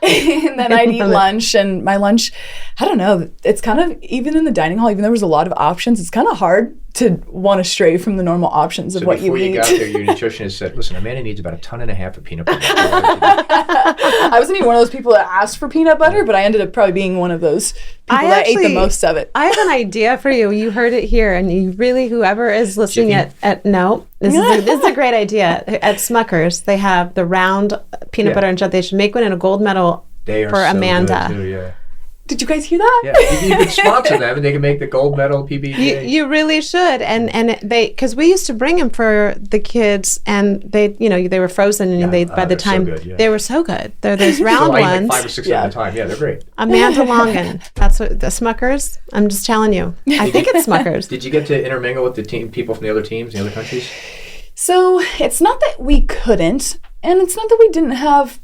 and then I'd eat lunch, and my lunch, I don't know, it's kind of, even in the dining hall, even though there was a lot of options, it's kind of hard to want to stray from the normal options of what you eat. Before you got there, your nutritionist said, listen, Amanda needs about 1.5 tons of peanut butter. I wasn't even one of those people that asked for peanut butter, but I ended up probably being one of those people that ate the most of it. I have an idea for you. You heard it here, and you really, whoever is listening this is a great idea. At Smucker's, they have the round peanut butter and jelly. They should make one in a gold medal They are for so Amanda. good too, yeah. Did you guys hear that? Yeah, you could sponsor them, and they can make the gold medal PBJ. You really should, and they, because we used to bring them for the kids, and they were frozen, and by the time so good, they were so good. They're those round so I eat ones. like 5 or 6 at a time. Yeah, they're great. Amanda Longan. That's what the Smuckers. I'm just telling you. I think it's Smuckers. Did you get to intermingle with the people from the other teams, the other countries? So it's not that we couldn't, and it's not that we didn't have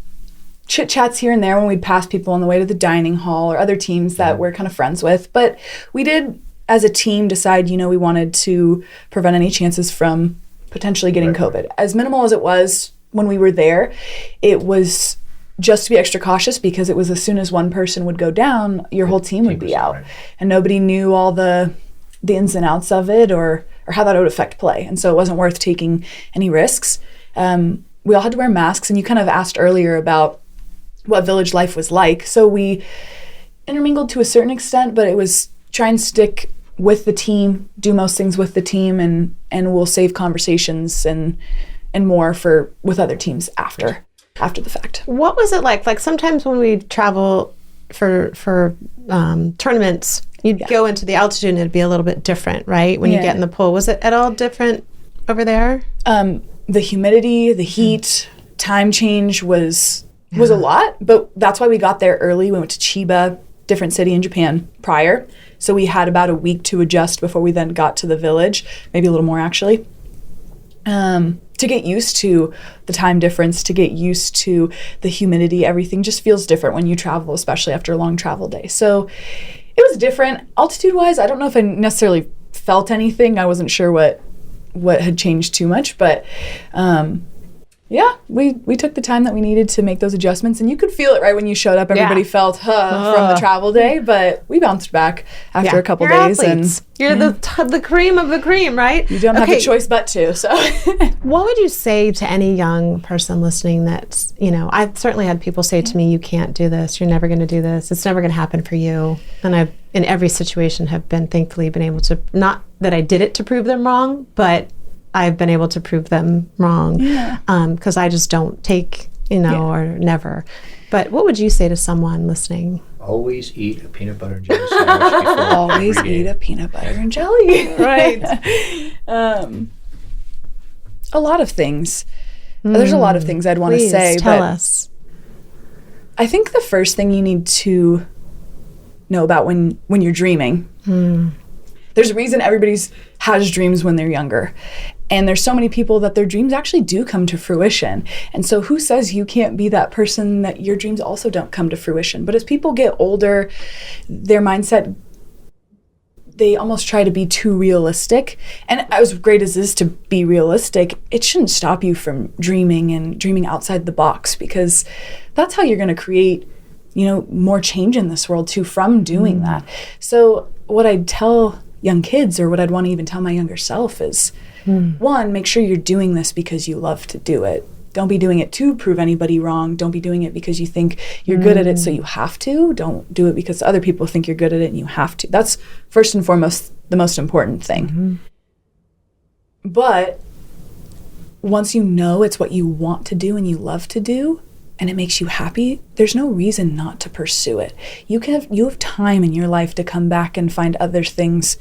chit chats here and there when we'd pass people on the way to the dining hall or other teams that we're kind of friends with. But we did, as a team, decide, we wanted to prevent any chances from potentially getting COVID. As minimal as it was when we were there, it was just to be extra cautious, because it was as soon as one person would go down, your whole team would be out. Right. And nobody knew all the ins and outs of it or how that would affect play. And so it wasn't worth taking any risks. We all had to wear masks, and you kind of asked earlier about what village life was like. So we intermingled to a certain extent, but it was try and stick with the team, do most things with the team, and we'll save conversations and more with other teams after the fact. What was it like? Like sometimes when we travel for tournaments, you'd go into the altitude and it'd be a little bit different, right? When you get in the pool. Was it at all different over there? The humidity, the heat, time change was a lot, but that's why we got there early. We went to Chiba, different city in Japan, prior. So we had about a week to adjust before we then got to the village, maybe a little more actually, to get used to the time difference, to get used to the humidity. Everything just feels different when you travel, especially after a long travel day. So it was different. Altitude-wise, I don't know if I necessarily felt anything. I wasn't sure what had changed too much, but yeah, we took the time that we needed to make those adjustments, and you could feel it right when you showed up. Everybody felt from the travel day, but we bounced back after a couple days. Athletes. And you're the cream of the cream, right? You don't have a choice but to. So, what would you say to any young person listening that's, I've certainly had people say to me, you can't do this, you're never going to do this, it's never going to happen for you. And I've, in every situation, have thankfully been able to, not that I did it to prove them wrong, but I've been able to prove them wrong, because I just don't take, or never. But what would you say to someone listening? Always eat a peanut butter and jelly sandwich before Always eat a peanut butter and jelly. Right. A lot of things. There's a lot of things I'd want to say. Tell us. I think the first thing you need to know about when you're dreaming, there's a reason everybody has dreams when they're younger. And there's so many people that their dreams actually do come to fruition. And so who says you can't be that person that your dreams also don't come to fruition? But as people get older, their mindset, they almost try to be too realistic. And as great as it is to be realistic, it shouldn't stop you from dreaming and dreaming outside the box, because that's how you're going to create, more change in this world too, from doing that. So what I'd tell young kids, or what I'd want to even tell my younger self, is one, make sure you're doing this because you love to do it. Don't be doing it to prove anybody wrong. Don't be doing it because you think you're good at it so you have to. Don't do it because other people think you're good at it and you have to. That's first and foremost the most important thing. But once you know it's what you want to do and you love to do, and it makes you happy, there's no reason not to pursue it. You have time in your life to come back and find other things,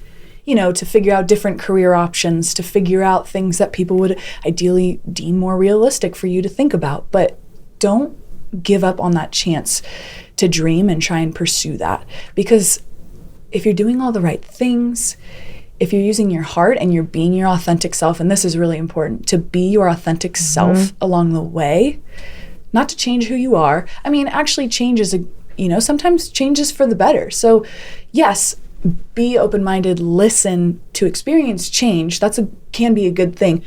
to figure out different career options, to figure out things that people would ideally deem more realistic for you to think about. But don't give up on that chance to dream and try and pursue that. Because if you're doing all the right things, if you're using your heart and you're being your authentic self, and this is really important, to be your authentic self along the way, not to change who you are. I mean, actually change is sometimes change is for the better. So yes, be open-minded, listen to experience change. Can be a good thing.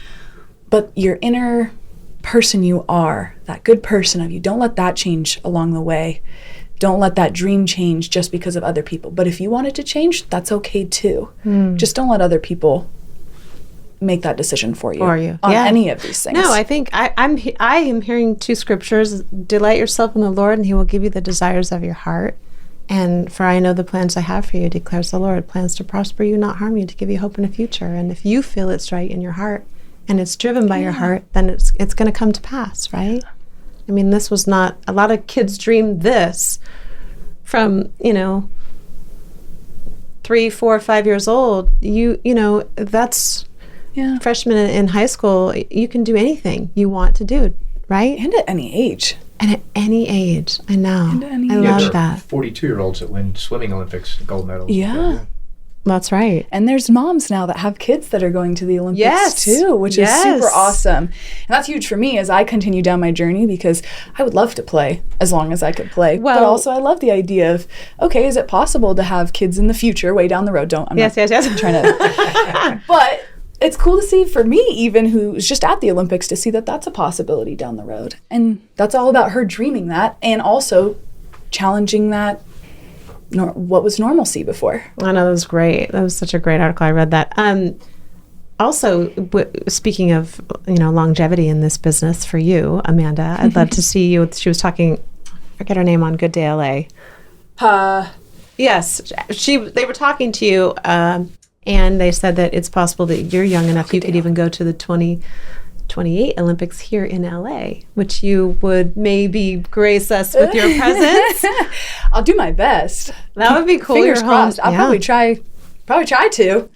But your inner person you are, that good person of you, don't let that change along the way. Don't let that dream change just because of other people. But if you want it to change, that's okay too. Just don't let other people make that decision for you on any of these things. No, I think I am hearing 2 scriptures. Delight yourself in the Lord, and he will give you the desires of your heart. And for I know the plans I have for you, declares the Lord, plans to prosper you, not harm you, to give you hope in the future. And if you feel it's right in your heart and it's driven by your heart, then it's going to come to pass, right? I mean, this was not, a lot of kids dream this from, 3, 4, 5 years old. That's freshman in high school. You can do anything you want to do, right? And at any age. And at any age, I know. I love that. 42-year-olds that win swimming Olympics gold medals. Yeah. That's right. And there's moms now that have kids that are going to the Olympics too, which is super awesome. And that's huge for me as I continue down my journey, because I would love to play as long as I could play. Well, but also I love the idea of, okay, is it possible to have kids in the future, way down the road? I'm not trying to. But it's cool to see for me, even who's just at the Olympics, to see that that's a possibility down the road. And that's all about her dreaming that and also challenging that, what was normalcy before. I know, that was great. That was such a great article. I read that. Also, speaking of, longevity in this business for you, Amanda, I'd love to see you. She was talking, I forget her name on Good Day LA. Yes, they were talking to you, and they said that it's possible that you're young enough you could even go to the 2028 Olympics here in LA, which you would maybe grace us with your presence. I'll do my best. That would be cool. Fingers crossed. I'll probably try to,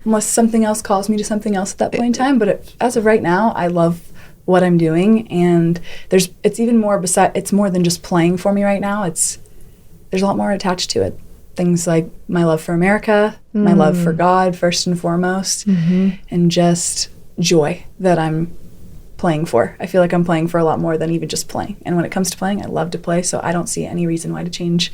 unless something else calls me to something else at that point in time. But as of right now, I love what I'm doing, and it's even more it's more than just playing for me right now. There's a lot more attached to it. Things like my love for America, my love for God, first and foremost, and just joy that I'm playing for. I feel like I'm playing for a lot more than even just playing. And when it comes to playing, I love to play, so I don't see any reason why to change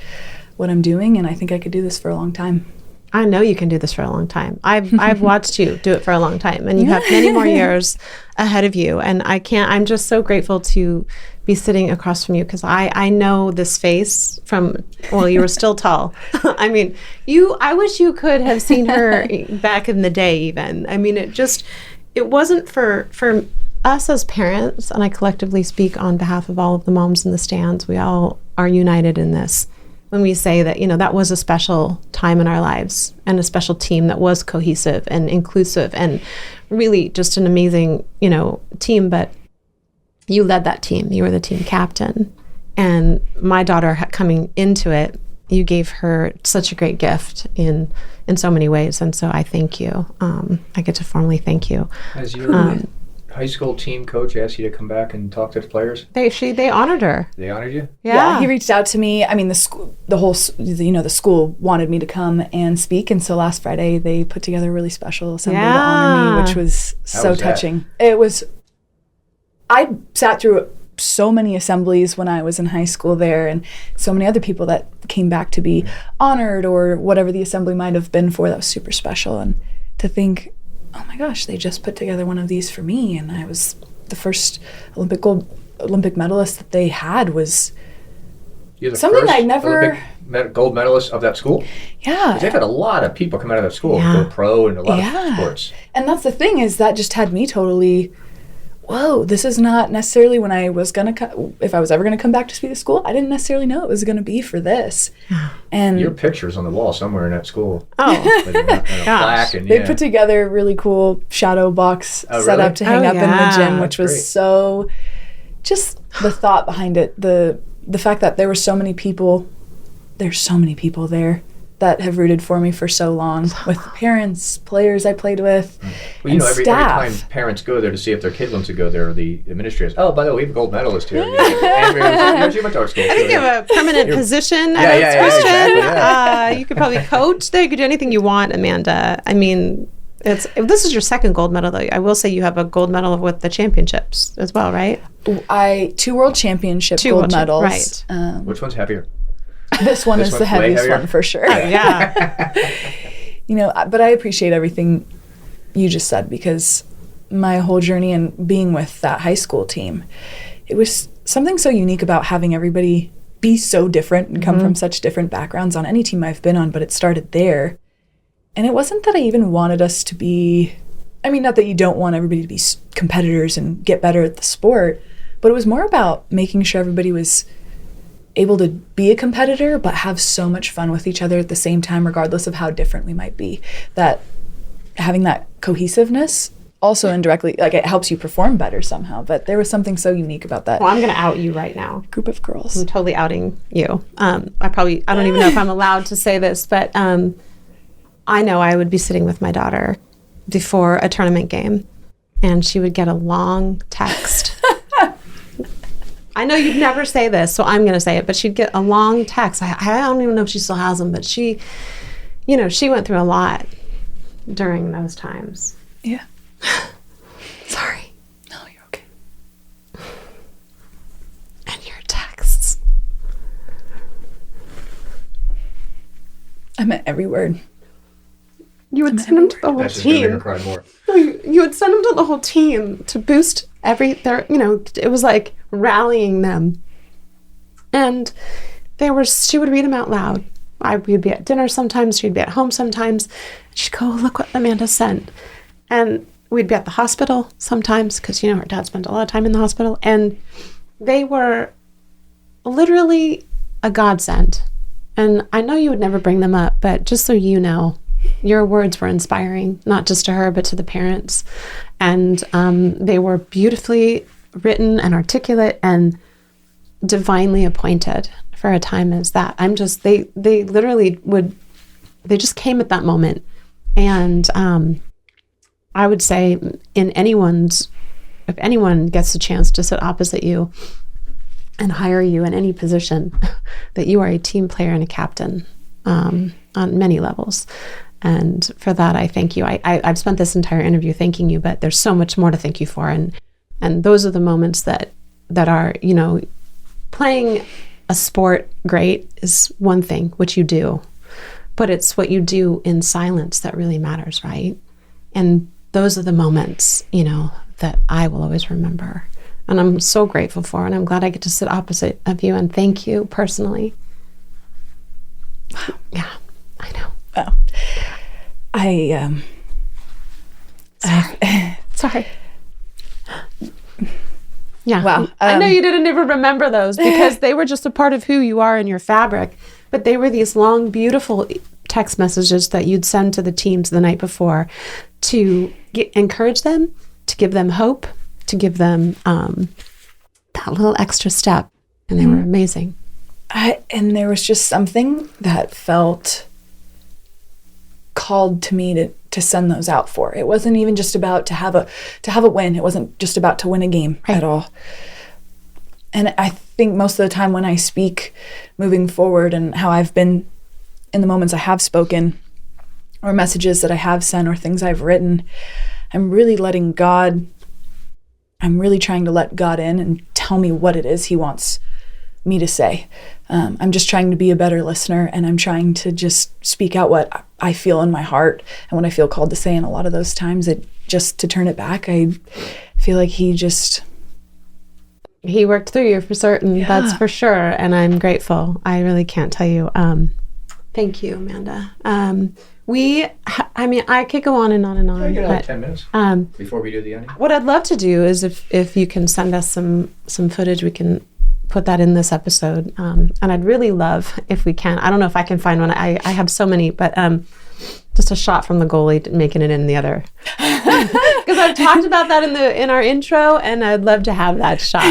what I'm doing, and I think I could do this for a long time. I know you can do this for a long time. I've watched you do it for a long time, and you have many more years ahead of you. And I'm just so grateful to be sitting across from you, because I know this face from, you were still tall. I mean, I wish you could have seen her back in the day even. I mean, it wasn't for us as parents, and I collectively speak on behalf of all of the moms in the stands. We all are united in this when we say that, that was a special time in our lives, and a special team that was cohesive and inclusive, and really just an amazing, team. But you led that team. You were the team captain. And my daughter coming into it, you gave her such a great gift in so many ways. And so I thank you. I get to formally thank you. Has your high school team coach asked you to come back and talk to the players? They honored her. They honored you? Yeah, he reached out to me. I mean, the school wanted me to come and speak, and so last Friday they put together a really special assembly to honor me, which was so touching. It was. I sat through so many assemblies when I was in high school there, and so many other people that came back to be honored, or whatever the assembly might have been for. That was super special, and to think, oh my gosh, they just put together one of these for me, and I was the first Olympic medalist that they had. Was something I never gold medalist of that school. Yeah, they've had a lot of people come out of that school, go pro in a lot of sports. And that's the thing, is that just had me totally. Whoa, this is not necessarily when I was if I was ever gonna come back to speak at school, I didn't necessarily know it was gonna be for this. And your picture's on the wall somewhere in that school. Oh, like a plaque, and they put together a really cool shadow box set up to hang up in the gym, which was so. Just the thought behind it, the fact that there were so many people. There's so many people there that have rooted for me for so long, with parents, players I played with, and every time parents go there to see if their kid wants to go there, the administrators, oh, by the way, we have a gold medalist here. Andrew went to our school. I think you have a permanent position as Christian. You could probably coach there. You could do anything you want, Amanda. I mean, this is your second gold medal, though. I will say you have a gold medal with the championships as well, right? 2 world championship gold medals. Right. Which one's heavier? This one is the heaviest one for sure. Yeah. But I appreciate everything you just said, because my whole journey and being with that high school team, it was something so unique about having everybody be so different and come from such different backgrounds on any team I've been on, but it started there. And it wasn't that I even wanted us to be, I mean, not that you don't want everybody to be competitors and get better at the sport, but it was more about making sure everybody was able to be a competitor but have so much fun with each other at the same time, regardless of how different we might be. That having that cohesiveness also indirectly, like, it helps you perform better somehow. But there was something so unique about that. Well, I'm going to out you right now. Group of girls. I'm totally outing you. I don't even know if I'm allowed to say this, but I know I would be sitting with my daughter before a tournament game, and she would get a long text. I know you'd never say this, so I'm going to say it, but she'd get a long text. I don't even know if she still has them, but she went through a lot during those times. Yeah. Sorry. No, you're okay. And your texts. I meant every word. You would send them to the whole That's just gonna make her team. cry more. No, you would send them to the whole team to boost it was like rallying them. And she would read them out loud. We'd be at dinner sometimes, she'd be at home sometimes. She'd go, look what Amanda sent. And we'd be at the hospital sometimes because, her dad spent a lot of time in the hospital. And they were literally a godsend. And I know you would never bring them up, but just so you know, your words were inspiring, not just to her, but to the parents. And they were beautifully written and articulate and divinely appointed for a time as that. They literally they just came at that moment. And I would say if anyone gets a chance to sit opposite you and hire you in any position, that you are a team player and a captain on many levels. And for that, I thank you. I've spent this entire interview thanking you, but there's so much more to thank you for. And those are the moments that are, playing a sport great is one thing, which you do, but it's what you do in silence that really matters, right? And those are the moments, that I will always remember. And I'm so grateful for, and I'm glad I get to sit opposite of you and thank you personally. Wow. Yeah, I know. Wow. Sorry. Yeah. Wow. I know you didn't even remember those because they were just a part of who you are in your fabric, but they were these long, beautiful text messages that you'd send to the teams the night before to encourage them, to give them hope, to give them that little extra step. And they were amazing. And there was just something that felt called to me to send those out for. It wasn't even just about to have a win. It wasn't just about to win a game at all. And I think most of the time when I speak moving forward and how I've been in the moments I have spoken or messages that I have sent or things I've written, I'm really trying to let God in and tell me what it is he wants me to say. I'm just trying to be a better listener, and I'm trying to just speak out what I feel in my heart and what I feel called to say. And a lot of those times, just to turn it back, I feel like he worked through you for certain. Yeah. That's for sure. And I'm grateful. I really can't tell you. Thank you, Amanda. I could go on and on and on. Can I get like 10 minutes before we do the ending? What I'd love to do is if you can send us some footage, we can put that in this episode. And I'd really love if we can. I don't know if I can find one. I have so many, but just a shot from the goalie making it in the other. Because I've talked about that in our intro, and I'd love to have that shot.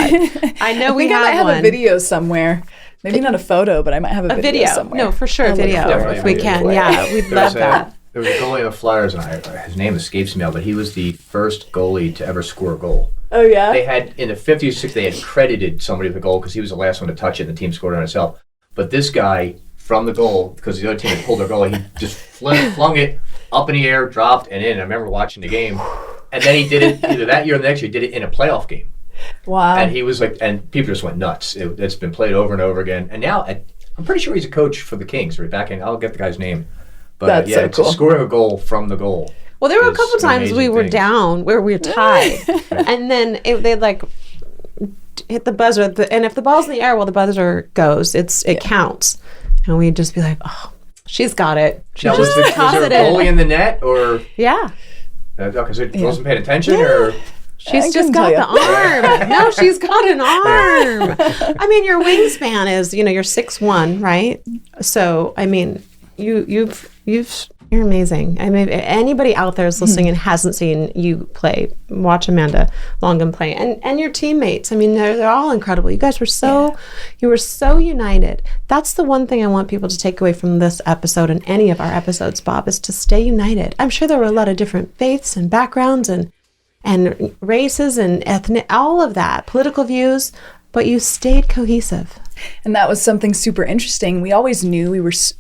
I know we have one. I might have a video somewhere. Maybe not a photo, but I might have a video somewhere. No, for sure, a video if we can. Yeah, we'd love that. There was a goalie of the Flyers, and his name escapes me now, but he was the first goalie to ever score a goal. Oh, yeah? They had, in the 50s, 60s, they had credited somebody with the goal because he was the last one to touch it, and the team scored on itself. But this guy, from the goal, because the other team had pulled their goal, he just flung it up in the air, dropped, and in. I remember watching the game. And then he did it, either that year or the next year, he did it in a playoff game. Wow. And he was like, and people just went nuts. It's been played over and over again. And now, I'm pretty sure he's a coach for the Kings. Right back in, I'll get the guy's name. But That's so cool. Scoring a goal from the goal. Well, there were a is couple an times we amazing were thing. down where we were tied, and then they'd like hit the buzzer, and if the ball's in the air while the buzzer goes, it counts, and we'd just be like, "Oh, she's got it." She Now, just was toss there a it in. goalie in the net, or Yeah. okay, so it wasn't paying attention, or She's just couldn't got tell the arm. No, she's got an arm. I mean, your wingspan is, you're 6'1", right? So, I mean, you're amazing. I mean, anybody out there is listening and hasn't seen you play, watch Amanda Longan play, and your teammates. I mean, they're all incredible. You guys were you were so united. That's the one thing I want people to take away from this episode and any of our episodes, Bob, is to stay united. I'm sure there were a lot of different faiths and backgrounds and races and ethnic, all of that, political views, but you stayed cohesive. And that was something super interesting. We always knew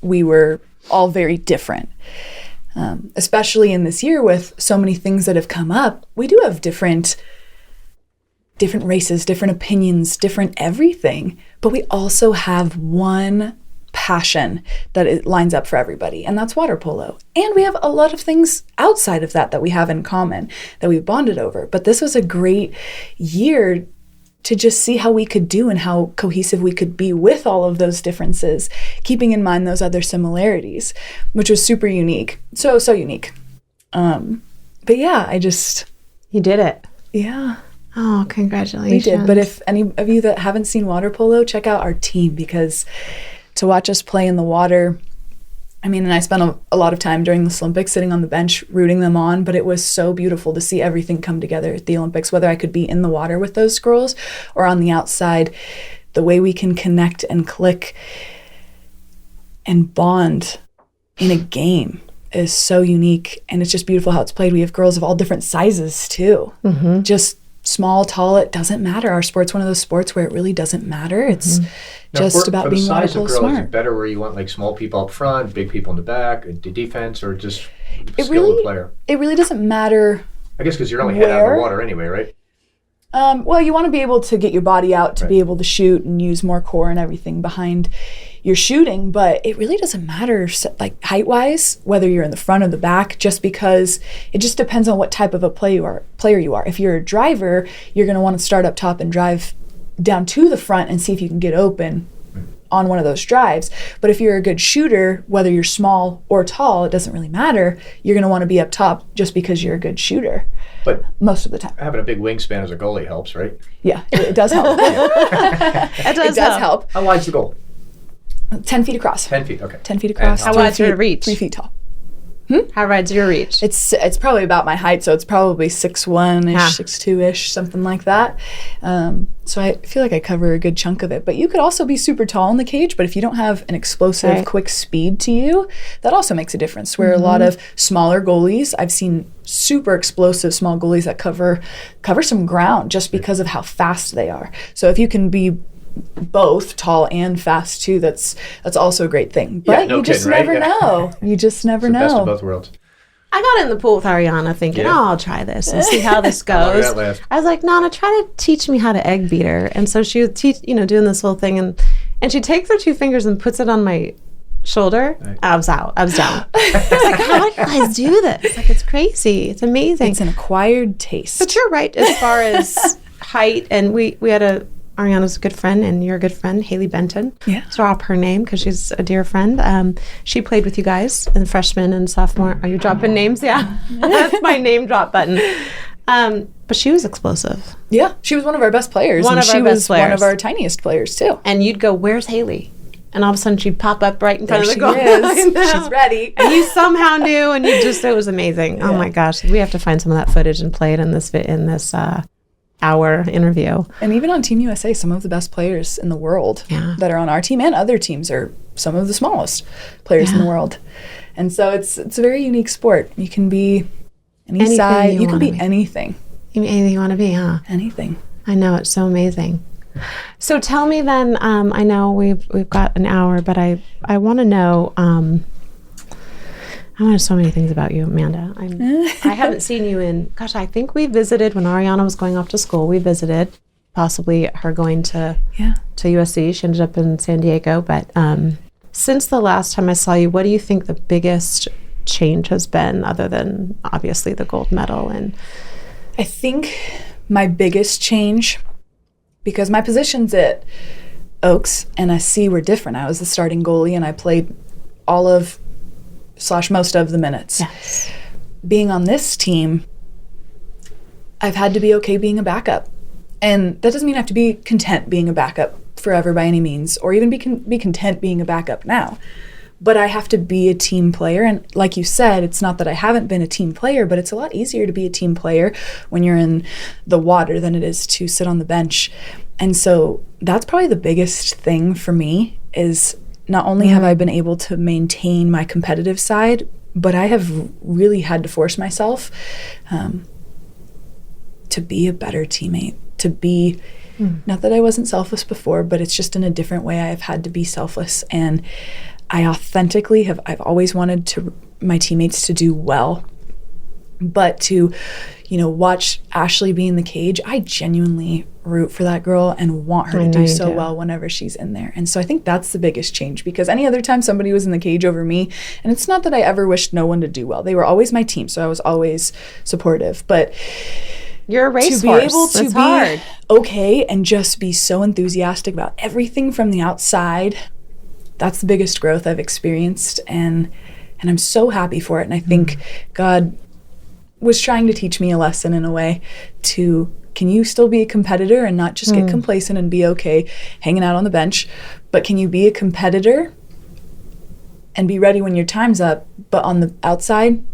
we were all very different, especially in this year with so many things that have come up. We do have different races, different opinions, different everything, but we also have one passion that it lines up for everybody, and that's water polo. And we have a lot of things outside of that we have in common that we've bonded over. But this was a great year to just see how we could do and how cohesive we could be with all of those differences, keeping in mind those other similarities, which was super unique. So unique. But yeah, You did it. yeah, Oh, congratulations. we did. But if any of you that haven't seen water polo, check out our team, because to watch us play in the water, I mean, and I spent a lot of time during the Olympics sitting on the bench rooting them on, but it was so beautiful to see everything come together at the Olympics, whether I could be in the water with those girls or on the outside. The way we can connect and click and bond in a game is so unique, and it's just beautiful how it's played. We have girls of all different sizes too. Just small, tall, it doesn't matter. Our sport's one of those sports where it really doesn't matter. It's just about for being the water size polo of girls, is smart. it better where you want like small people up front, big people in the back, the defense, or just It skill of really, the player? it really doesn't matter. I guess because you're only head out of Where? the water anyway, right? Well, you want to be able to get your body out to be able to shoot and use more core and everything behind your shooting, but it really doesn't matter, like height-wise, whether you're in the front or the back, just because it just depends on what type of a player you are. If you're a driver, you're going to want to start up top and drive down to the front and see if you can get open on one of those drives. But if you're a good shooter, whether you're small or tall, it doesn't really matter. You're going to want to be up top just because you're a good shooter. But most of the time. having a big wingspan as a goalie helps, right? Yeah, it does help. It does help. How wide's the goal? 10 feet across. 10 feet, okay. 10 feet across. how 3 wide's your feet- reach? 3 feet tall. How wide's your reach? It's probably about my height, so it's probably 6'1", Ah. 6'2", something like that. So I feel like I cover a good chunk of it. But you could also be super tall in the cage, but if you don't have an explosive, Right. quick speed to you, that also makes a difference. Where a lot of smaller goalies, I've seen super explosive small goalies that cover some ground just because of how fast they are. So if you can be both tall and fast too, that's also a great thing. But no you just kidding, right? never Yeah. know. You just never It's the best of know. both worlds. I got in the pool with Ariana thinking, Yeah. oh, I'll try this and see how this How long did goes. that last? I was like, Nana, try to teach me how to egg beat her. And so she would teach, doing this whole thing. And she takes her 2 fingers and puts it on my shoulder. Right. I was out. I was down. I was like, how do you guys do this? Like, it's crazy. It's amazing. It's an acquired taste. But you're right as far as height. And we had Ariana's a good friend, and you're a good friend, Haley Benton. Yeah. Drop her name because she's a dear friend. She played with you guys in freshman and sophomore. Are you dropping names? Yeah. That's my name drop button. But she was explosive. Yeah, she was one of our best players. One and of our she best was one players. of our tiniest players too. And you'd go, where's Haley? And all of a sudden she'd pop up right in front There of the she goal. is. I know. She's ready. And you somehow knew, and it was amazing. Oh my gosh. We have to find some of that footage and play it in this hour interview. And even on Team USA, some of the best players in the world that are on our team and other teams are some of the smallest players in the world. And so it's a very unique sport. You can be any Anything size. you You can wanna be be. anything. Anything you want to be, huh? Anything. I know, it's so amazing. So tell me then, I know we've got an hour, but I want to know, I want to know so many things about you, Amanda. I haven't seen you I think we visited when Ariana was going off to school. We visited, possibly her going to USC. She ended up in San Diego. But since the last time I saw you, what do you think the biggest change has been, other than obviously the gold medal? And I think my biggest change, because my positions at Oaks and SC were different. I was the starting goalie and I played all of / most of the minutes. yes. Being on this team, I've had to be okay being a backup. And that doesn't mean I have to be content being a backup forever by any means, or even be content being a backup now. But I have to be a team player. And like you said, it's not that I haven't been a team player, but it's a lot easier to be a team player when you're in the water than it is to sit on the bench. And so that's probably the biggest thing for me, is not only have I been able to maintain my competitive side, but I have really had to force myself to be a better teammate, to be, not that I wasn't selfless before, but it's just in a different way I've had to be selfless. And I authentically I've always wanted my teammates to do well, but to, watch Ashley be in the cage, I genuinely root for that girl and want her to do so well whenever she's in there. And so I think that's the biggest change, because any other time somebody was in the cage over me, and it's not that I ever wished no one to do well. They were always my team, so I was always supportive. But You're a racehorse. To be able to It's be hard. okay and just be so enthusiastic about everything from the outside, that's the biggest growth I've experienced, and I'm so happy for it. And I think God was trying to teach me a lesson in a way to, can you still be a competitor and not just get complacent and be okay hanging out on the bench, but can you be a competitor and be ready when your time's up, but on the outside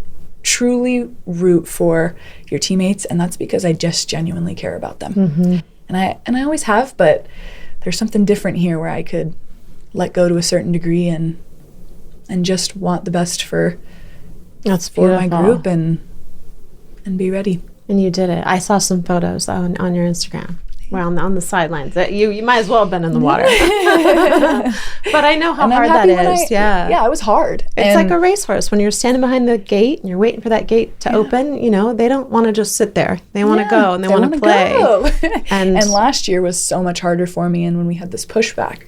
truly root for your teammates? And that's because I just genuinely care about them. And I always have, but there's something different here where I could let go to a certain degree and just want the best for my group and be ready. And you did it. I saw some photos on your Instagram. Well, on the sidelines. That you might as well have been in the water. But I know how hard that is. Yeah, it was hard. It's like a racehorse. When you're standing behind the gate and you're waiting for that gate to open, they don't want to just sit there. They want to go and they want to play. Go. And last year was so much harder for me. And when we had this pushback,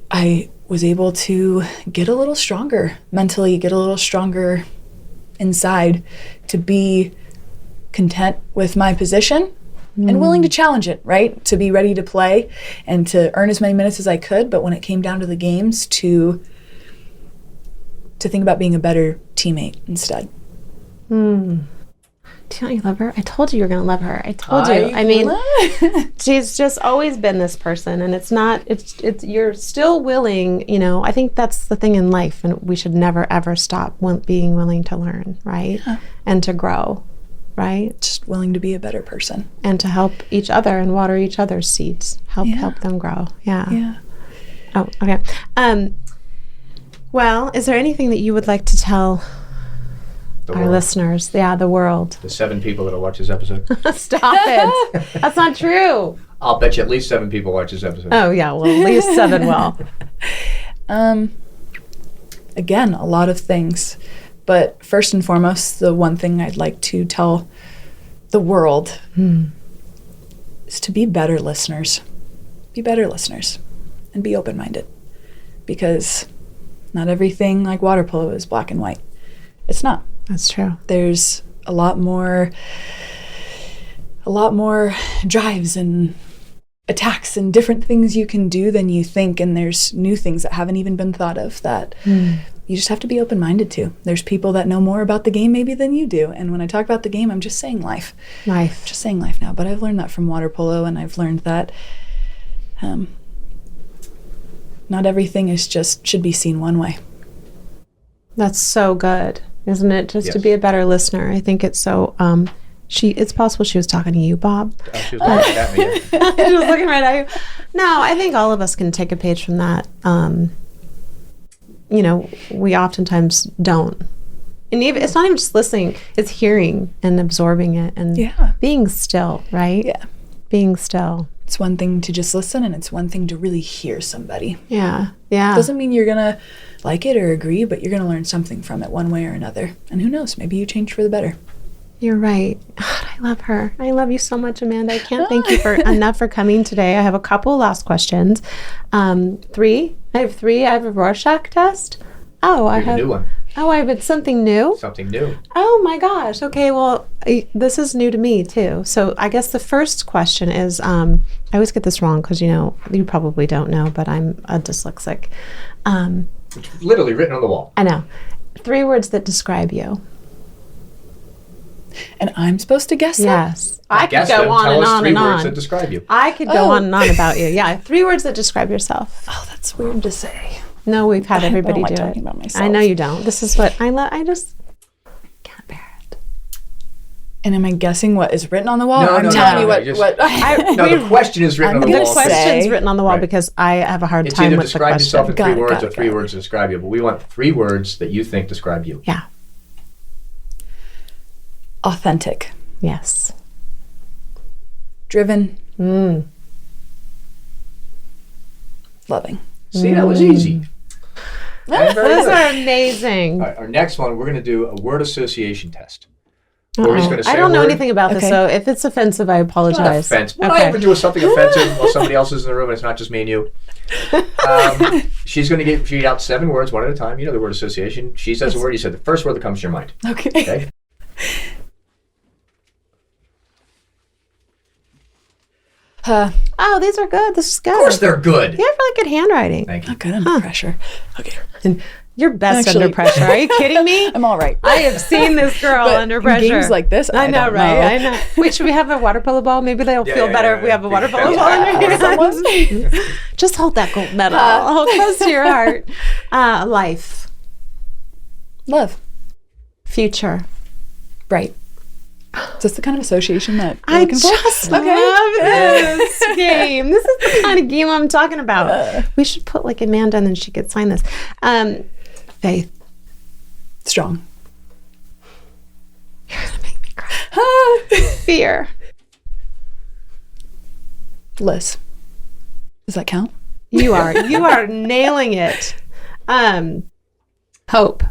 I was able to get a little stronger mentally, get a little stronger inside, to be content with my position and willing to challenge it, right? To be ready to play and to earn as many minutes as I could. But when it came down to the games, to think about being a better teammate instead. Do you know you love her? I told you were going to love her. I told you. I mean, she's just always been this person, and it's you're still willing, I think that's the thing in life, and we should never, ever stop being willing to learn, right? Yeah. And to grow, right? Just willing to be a better person. And to help each other and water each other's seeds. Help them grow. Yeah. Yeah. Oh, okay. Well, is there anything that you would like to tell our listeners, the world? The 7 people that'll watch this episode. Stop it. That's not true. I'll bet you at least 7 people watch this episode. Oh, yeah. Well, at least 7 will. Again, a lot of things. But first and foremost, the one thing I'd like to tell the world is to be better listeners. Be better listeners and be open-minded. Because not everything like water polo is black and white. It's not. That's true. There's a lot more drives and attacks and different things you can do than you think, and there's new things that haven't even been thought of that you just have to be open-minded to. There's people that know more about the game maybe than you do, and when I talk about the game, I'm just saying life. Just saying life now, but I've learned that from water polo, and I've learned that not everything should be seen one way. That's so good, isn't it? Just to be a better listener. I think it's so. It's possible she was talking to you, Bob. She was looking at me. She was looking right at you. No, I think all of us can take a page from that. We oftentimes don't. And even, it's not even just listening, it's hearing and absorbing it and being still, right? Yeah. Being still. It's one thing to just listen, and it's one thing to really hear somebody. Yeah. Yeah. It doesn't mean you're going to like it or agree, but you're going to learn something from it one way or another. And who knows, maybe you change for the better. You're right. God, I love her. I love you so much, Amanda. I can't thank you enough for coming today. I have a couple last questions. 3. I have 3. I have a Rorschach test. Oh, I have a new one. Oh, it's something new? Something new. Oh my gosh. Okay, well, this is new to me too. So I guess the first question is, I always get this wrong because, you probably don't know, but I'm a dyslexic. It's literally written on the wall. I know. 3 words that describe you. And I'm supposed to guess that? Yes. I could Guess go them. on Tell and us on 3 and words on. that describe you. I could go on and on about you. Yeah, 3 words that describe yourself. Oh, that's weird to say. No, we've had everybody I don't do like it. talking about myself. I know you don't. This is what I love. I just can't bear it. And am I guessing what is written on the wall? No, I'm no, telling no, you no, what. just- what No, the question is written I'm on the gonna wall. say- Questions written on the wall Right. because I have a hard It's time either with the describe yourself question. in 3 Got it, words got or it, 3 got it. words to describe you. But we want 3 words that you think describe you. Yeah. Authentic. Yes. Driven. Mm. Loving. See, that was easy. And very Those good. are amazing. All right, our next one, we're going to do a word association test. Cory's Uh-oh. going to say I don't a know word. anything about this, Okay. so if it's offensive, I It's not apologize. offense. When Okay. I ever do something offensive while somebody else is in the room and it's not just me and you, she's going to read out 7 words one at a time. You know the word association. She says a word. You said the first word that comes to your mind. Okay. Okay? Oh, these are good. This is good. Of course they're good. You have really good handwriting. Thank you. Not good under pressure. Okay. And you're best Actually- under pressure. Are you kidding me? I'm all right. I have seen this girl But under in pressure. games like this, I know, don't right? know. I know. Wait, should we have a water polo ball? Maybe they'll Yeah, feel yeah, better yeah, if we have a yeah. water polo Yeah. ball in your Someone- hands. Just hold that gold medal. Hold close to your heart. Life. Love. Future. Right. Is this the kind of association that you're I looking for? just love this game. This is the kind of game I'm talking about. We should put like Amanda and then she could sign this. Faith. Strong. You're going to make me cry. Fear. Liz. Does that count? You are nailing it. Hope.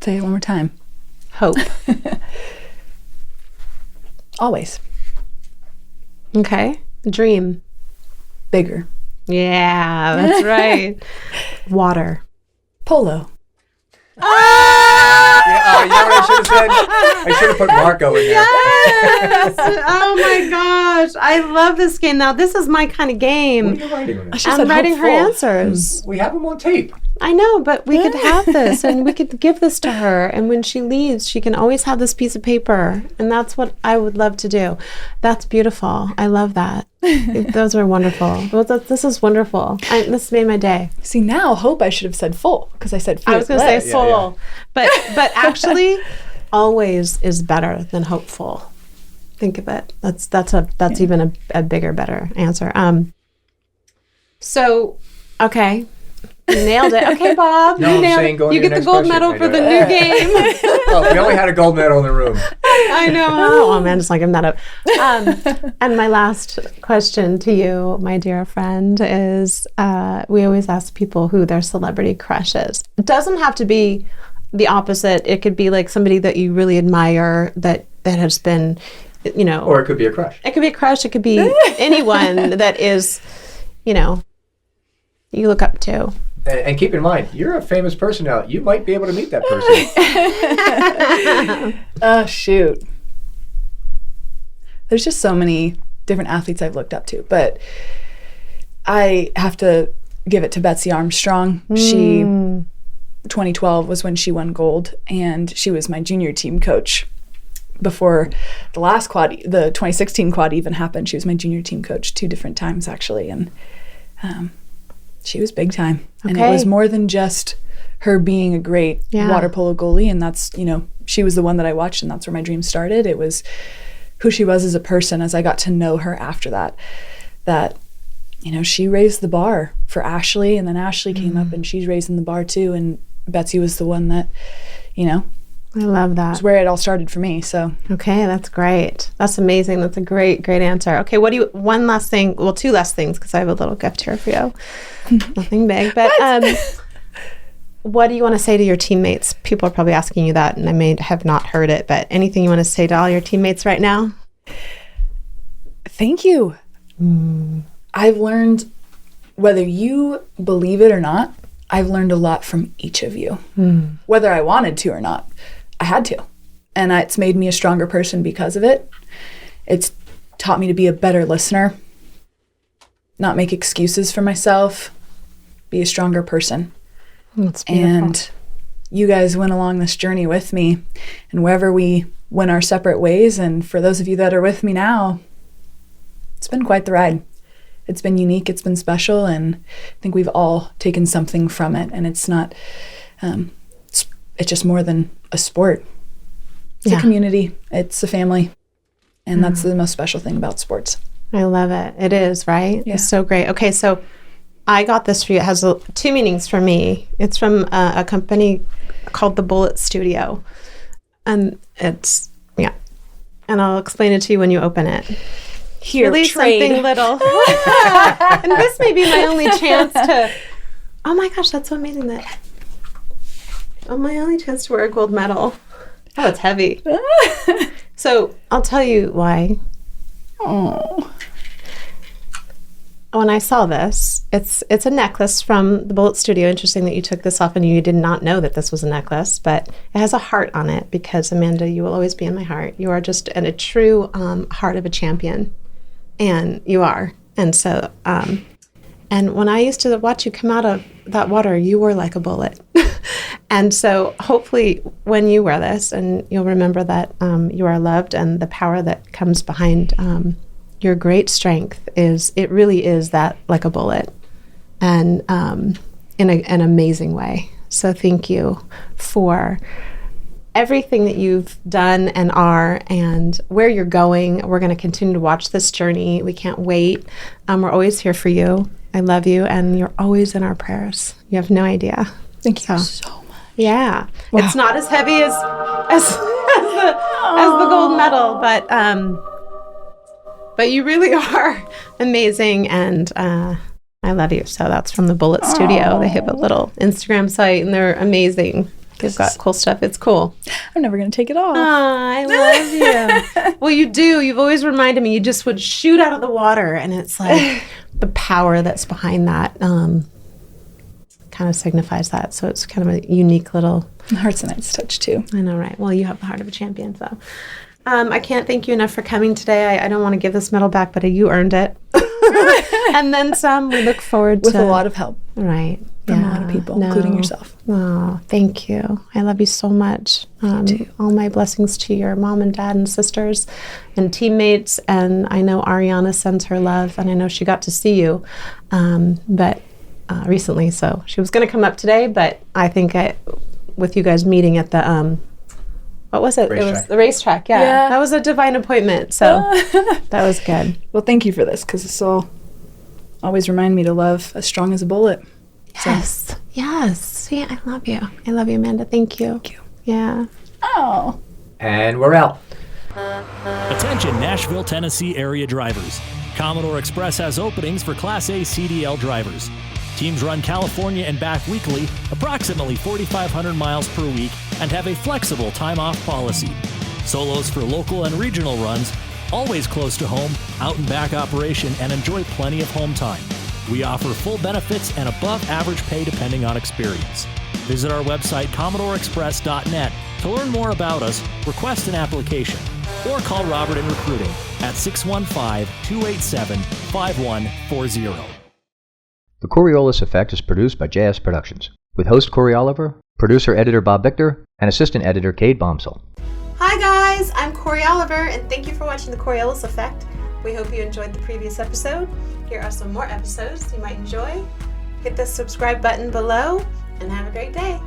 Say it one more time. Hope. Always. Okay. Dream. Bigger. Yeah, that's right. Water. Polo. Yeah, you know what I should have said? I should have put Marco in there. Yes! Oh my gosh. I love this game. Now, this is my kind of What game. are you writing on this? She I'm said writing her hopeful. answers. We have them on tape. I know, but we could have this and we could give this to her. And when she leaves, she can always have this piece of paper. And that's what I would love to do. That's beautiful. I love that. Those are wonderful. This is wonderful. This made my day. See, now hope I should have said full because I said I was going to say fearless. full. But actually, always is better than hopeful. Think of it. That's even a bigger, better answer. So, okay. You nailed it. Okay, Bob. No, you I'm nailed saying it. go on You to get your the next gold question. medal I for know. the new game. Oh, we only had a gold medal in the room. I know. Oh, man, just like I'm that up. And my last question to you, my dear friend, is we always ask people who their celebrity crush is. It doesn't have to be the opposite. It could be like somebody that you really admire that has been, Or it could be a crush. it could be a crush. It could be anyone that is, you look up to. And keep in mind, you're a famous person now. You might be able to meet that person. Oh, shoot. There's just so many different athletes I've looked up to, but I have to give it to Betsy Armstrong. She 2012 was when she won gold, and she was my junior team coach before the last quad, the 2016 quad even happened. She was my junior team coach 2 different times actually, and she was big time. And it was more than just her being a great water polo goalie, and that's, she was the one that I watched, and that's where my dream started. It was who she was as a person as I got to know her after that, she raised the bar for Ashley, and then Ashley came up and she's raising the bar too, and Betsy was the one that, I love that. was where it all started for me. So Okay, that's great. That's amazing. That's a great answer. Okay, one last thing, well, 2 last things, because I have a little gift here for you. Nothing big, but what do you want to say to your teammates? People are probably asking you that, and I may have not heard it, but anything you want to say to all your teammates right now? thank you. I've learned whether you believe it or not, I've learned a lot from each of you. Whether I wanted to or not, I had to. And it's made me a stronger person because of it. It's taught me to be a better listener, not make excuses for myself, be a stronger person. That's beautiful. And you guys went along this journey with me, and wherever we went our separate ways, and for those of you that are with me now, it's been quite the ride. It's been unique, it's been special, and I think we've all taken something from it. And it's not, it's just more than a sport. It's a community, it's a family, and that's the most special thing about sports. I love it. It is, right? Yeah. It's so great. Okay, so I got this for you. It has two meanings for me. It's from a company called the Bullet Studio. And it's, and I'll explain it to you when you open it. Here, Really trade. something little. And this may be my only chance to, oh my gosh, that's so amazing that, my only chance to wear a gold medal. Oh, it's heavy. So I'll tell you why. Oh. When I saw this, it's a necklace from the Bullet Studio. Interesting that you took this off and you did not know that this was a necklace, but it has a heart on it because, Amanda, you will always be in my heart. You are just a true heart of a champion, and you are. And so, and when I used to watch you come out of that water, you were like a bullet. And so hopefully when you wear this, and you'll remember that you are loved, and the power that comes behind your great strength it really is that like a bullet, and in an amazing way. So thank you for everything that you've done and are, and where you're going. We're going to continue to watch this journey. We can't wait. We're always here for you. I love you, and you're always in our prayers. You have no idea. Thank you so much. Yeah. Wow. It's not as heavy as the gold medal, but you really are amazing, and I love you. So that's from the Bullet Studio. They have a little Instagram site, and they're amazing. They've got cool stuff. It's cool. I'm never going to take it off. I love you. Well, you do. You've always reminded me. You just would shoot out of the water, and it's like the power that's behind that kind of signifies that. So it's kind of a unique little... The heart's a nice touch, too. I know, right? Well, you have the heart of a champion, so... I can't thank you enough for coming today. I don't want to give this medal back, but you earned it. And then some. We look forward to... With a lot of help. Right. From a lot of people, including yourself. Oh, thank you. I love you so much. All my blessings to your mom and dad and sisters and teammates. And I know Ariana sends her love, and I know she got to see you but recently. So she was going to come up today, but I think with you guys meeting at the... what was it? It was the racetrack. Yeah. That was a divine appointment. So that was good. Well, thank you for this, because this will always remind me to love as strong as a bullet. Yes. So. Yes. Yeah, I love you. I love you, Amanda. Thank you. Thank you. Yeah. Oh. And we're out. Attention, Nashville, Tennessee area drivers. Commodore Express has openings for Class A CDL drivers. Teams run California and back weekly, approximately 4,500 miles per week, and have a flexible time-off policy. Solos for local and regional runs, always close to home, out and back operation, and enjoy plenty of home time. We offer full benefits and above-average pay depending on experience. Visit our website, CommodoreExpress.net, to learn more about us, request an application, or call Robert in recruiting at 615-287-5140. The Coriolis Effect is produced by JS Productions, with host Cory Oliver, producer-editor Bob Victor, and assistant editor Cade Bombsell. Hi guys, I'm Cory Oliver, and thank you for watching The Coriolis Effect. We hope you enjoyed the previous episode. Here are some more episodes you might enjoy. Hit the subscribe button below, and have a great day.